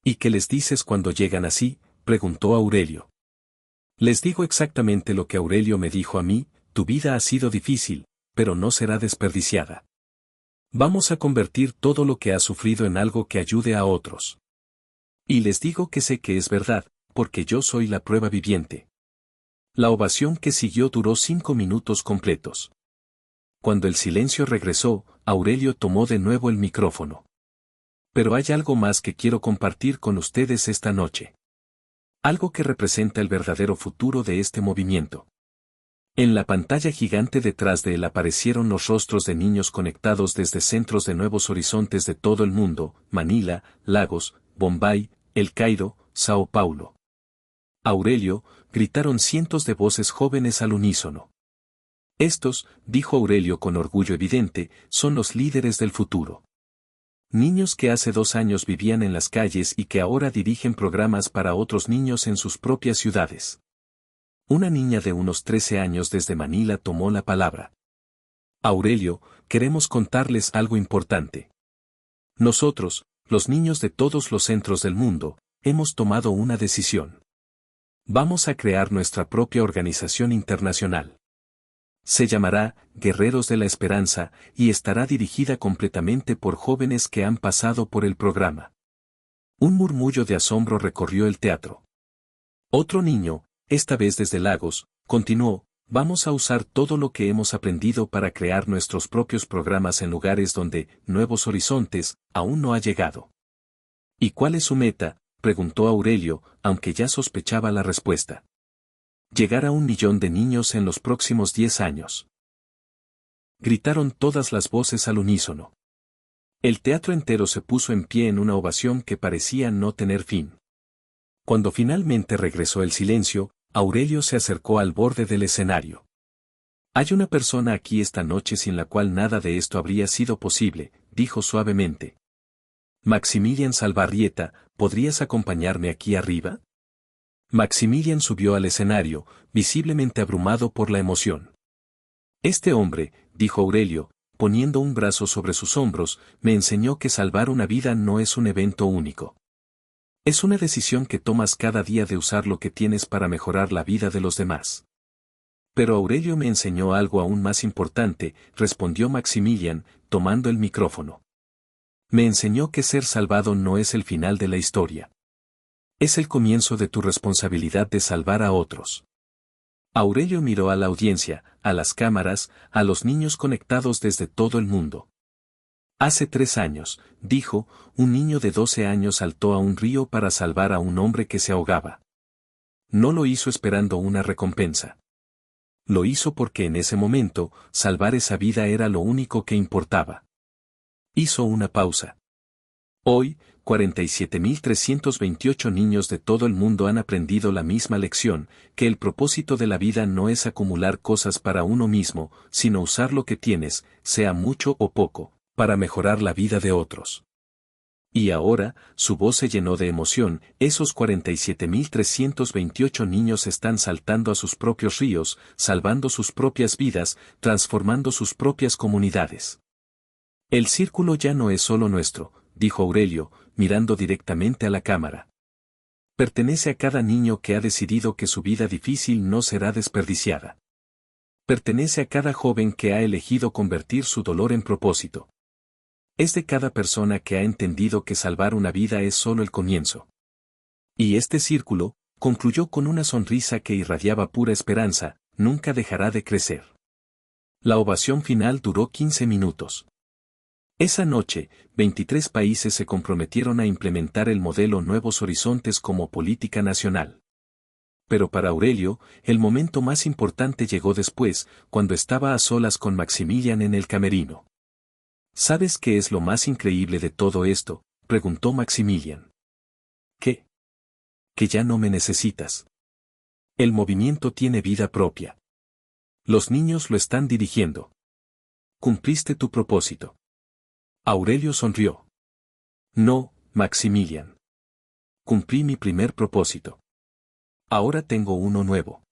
¿Y qué les dices cuando llegan así?, preguntó Aurelio. Les digo exactamente lo que Aurelio me dijo a mí, tu vida ha sido difícil, pero no será desperdiciada. Vamos a convertir todo lo que has sufrido en algo que ayude a otros. Y les digo que sé que es verdad, porque yo soy la prueba viviente. La ovación que siguió duró 5 minutos completos. Cuando el silencio regresó, Aurelio tomó de nuevo el micrófono. Pero hay algo más que quiero compartir con ustedes esta noche. Algo que representa el verdadero futuro de este movimiento. En la pantalla gigante detrás de él aparecieron los rostros de niños conectados desde centros de Nuevos Horizontes de todo el mundo, Manila, Lagos, Bombay, El Cairo, Sao Paulo. Aurelio, gritaron cientos de voces jóvenes al unísono. Estos, dijo Aurelio con orgullo evidente, son los líderes del futuro. Niños que hace 2 años vivían en las calles y que ahora dirigen programas para otros niños en sus propias ciudades. Una niña de unos 13 años desde Manila tomó la palabra. Aurelio, queremos contarles algo importante. Nosotros, los niños de todos los centros del mundo, hemos tomado una decisión. Vamos a crear nuestra propia organización internacional. Se llamará Guerreros de la Esperanza y estará dirigida completamente por jóvenes que han pasado por el programa. Un murmullo de asombro recorrió el teatro. Otro niño, esta vez desde Lagos, continuó: vamos a usar todo lo que hemos aprendido para crear nuestros propios programas en lugares donde Nuevos Horizontes aún no ha llegado. ¿Y cuál es su meta?, preguntó Aurelio, aunque ya sospechaba la respuesta. Llegar a 1 millón de niños en los próximos 10 años. Gritaron todas las voces al unísono. El teatro entero se puso en pie en una ovación que parecía no tener fin. Cuando finalmente regresó el silencio, Aurelio se acercó al borde del escenario. Hay una persona aquí esta noche sin la cual nada de esto habría sido posible, dijo suavemente. Maximilian Salvarrieta, ¿podrías acompañarme aquí arriba? Maximilian subió al escenario, visiblemente abrumado por la emoción. Este hombre, dijo Aurelio, poniendo un brazo sobre sus hombros, me enseñó que salvar una vida no es un evento único. Es una decisión que tomas cada día de usar lo que tienes para mejorar la vida de los demás. Pero Aurelio me enseñó algo aún más importante, respondió Maximilian, tomando el micrófono. Me enseñó que ser salvado no es el final de la historia. Es el comienzo de tu responsabilidad de salvar a otros. Aurelio miró a la audiencia, a las cámaras, a los niños conectados desde todo el mundo. Hace 3 años, dijo, un niño de 12 años saltó a un río para salvar a un hombre que se ahogaba. No lo hizo esperando una recompensa. Lo hizo porque en ese momento, salvar esa vida era lo único que importaba. Hizo una pausa. Hoy, 47.328 niños de todo el mundo han aprendido la misma lección, que el propósito de la vida no es acumular cosas para uno mismo, sino usar lo que tienes, sea mucho o poco, para mejorar la vida de otros. Y ahora, su voz se llenó de emoción, esos 47.328 niños están saltando a sus propios ríos, salvando sus propias vidas, transformando sus propias comunidades. El círculo ya no es solo nuestro, dijo Aurelio, mirando directamente a la cámara. Pertenece a cada niño que ha decidido que su vida difícil no será desperdiciada. Pertenece a cada joven que ha elegido convertir su dolor en propósito. Es de cada persona que ha entendido que salvar una vida es solo el comienzo. Y este círculo, concluyó con una sonrisa que irradiaba pura esperanza, nunca dejará de crecer. La ovación final duró 15 minutos. Esa noche, 23 países se comprometieron a implementar el modelo Nuevos Horizontes como política nacional. Pero para Aurelio, el momento más importante llegó después, cuando estaba a solas con Maximilian en el camerino. ¿Sabes qué es lo más increíble de todo esto?, preguntó Maximilian. ¿Qué? Que ya no me necesitas. El movimiento tiene vida propia. Los niños lo están dirigiendo. Cumpliste tu propósito. Aurelio sonrió. No, Maximilian. Cumplí mi primer propósito. Ahora tengo uno nuevo.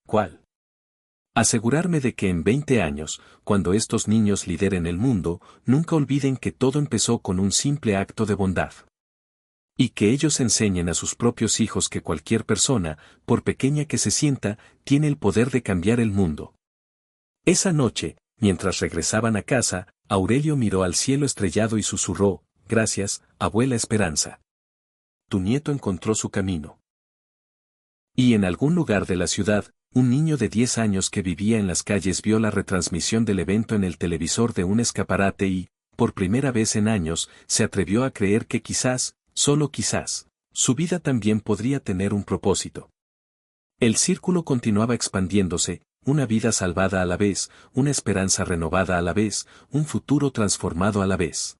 ¿Cuál? Asegurarme de que en 20 años, cuando estos niños lideren el mundo, nunca olviden que todo empezó con un simple acto de bondad. Y que ellos enseñen a sus propios hijos que cualquier persona, por pequeña que se sienta, tiene el poder de cambiar el mundo. Esa noche, mientras regresaban a casa, Aurelio miró al cielo estrellado y susurró: gracias, abuela Esperanza. Tu nieto encontró su camino. Y en algún lugar de la ciudad, un niño de 10 años que vivía en las calles vio la retransmisión del evento en el televisor de un escaparate y, por primera vez en años, se atrevió a creer que quizás, solo quizás, su vida también podría tener un propósito. El círculo continuaba expandiéndose, una vida salvada a la vez, una esperanza renovada a la vez, un futuro transformado a la vez.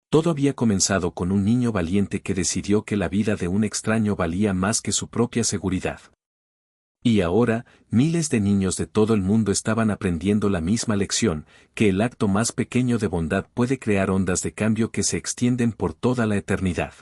Todo había comenzado con un niño valiente que decidió que la vida de un extraño valía más que su propia seguridad. Y ahora, miles de niños de todo el mundo estaban aprendiendo la misma lección, que el acto más pequeño de bondad puede crear ondas de cambio que se extienden por toda la eternidad.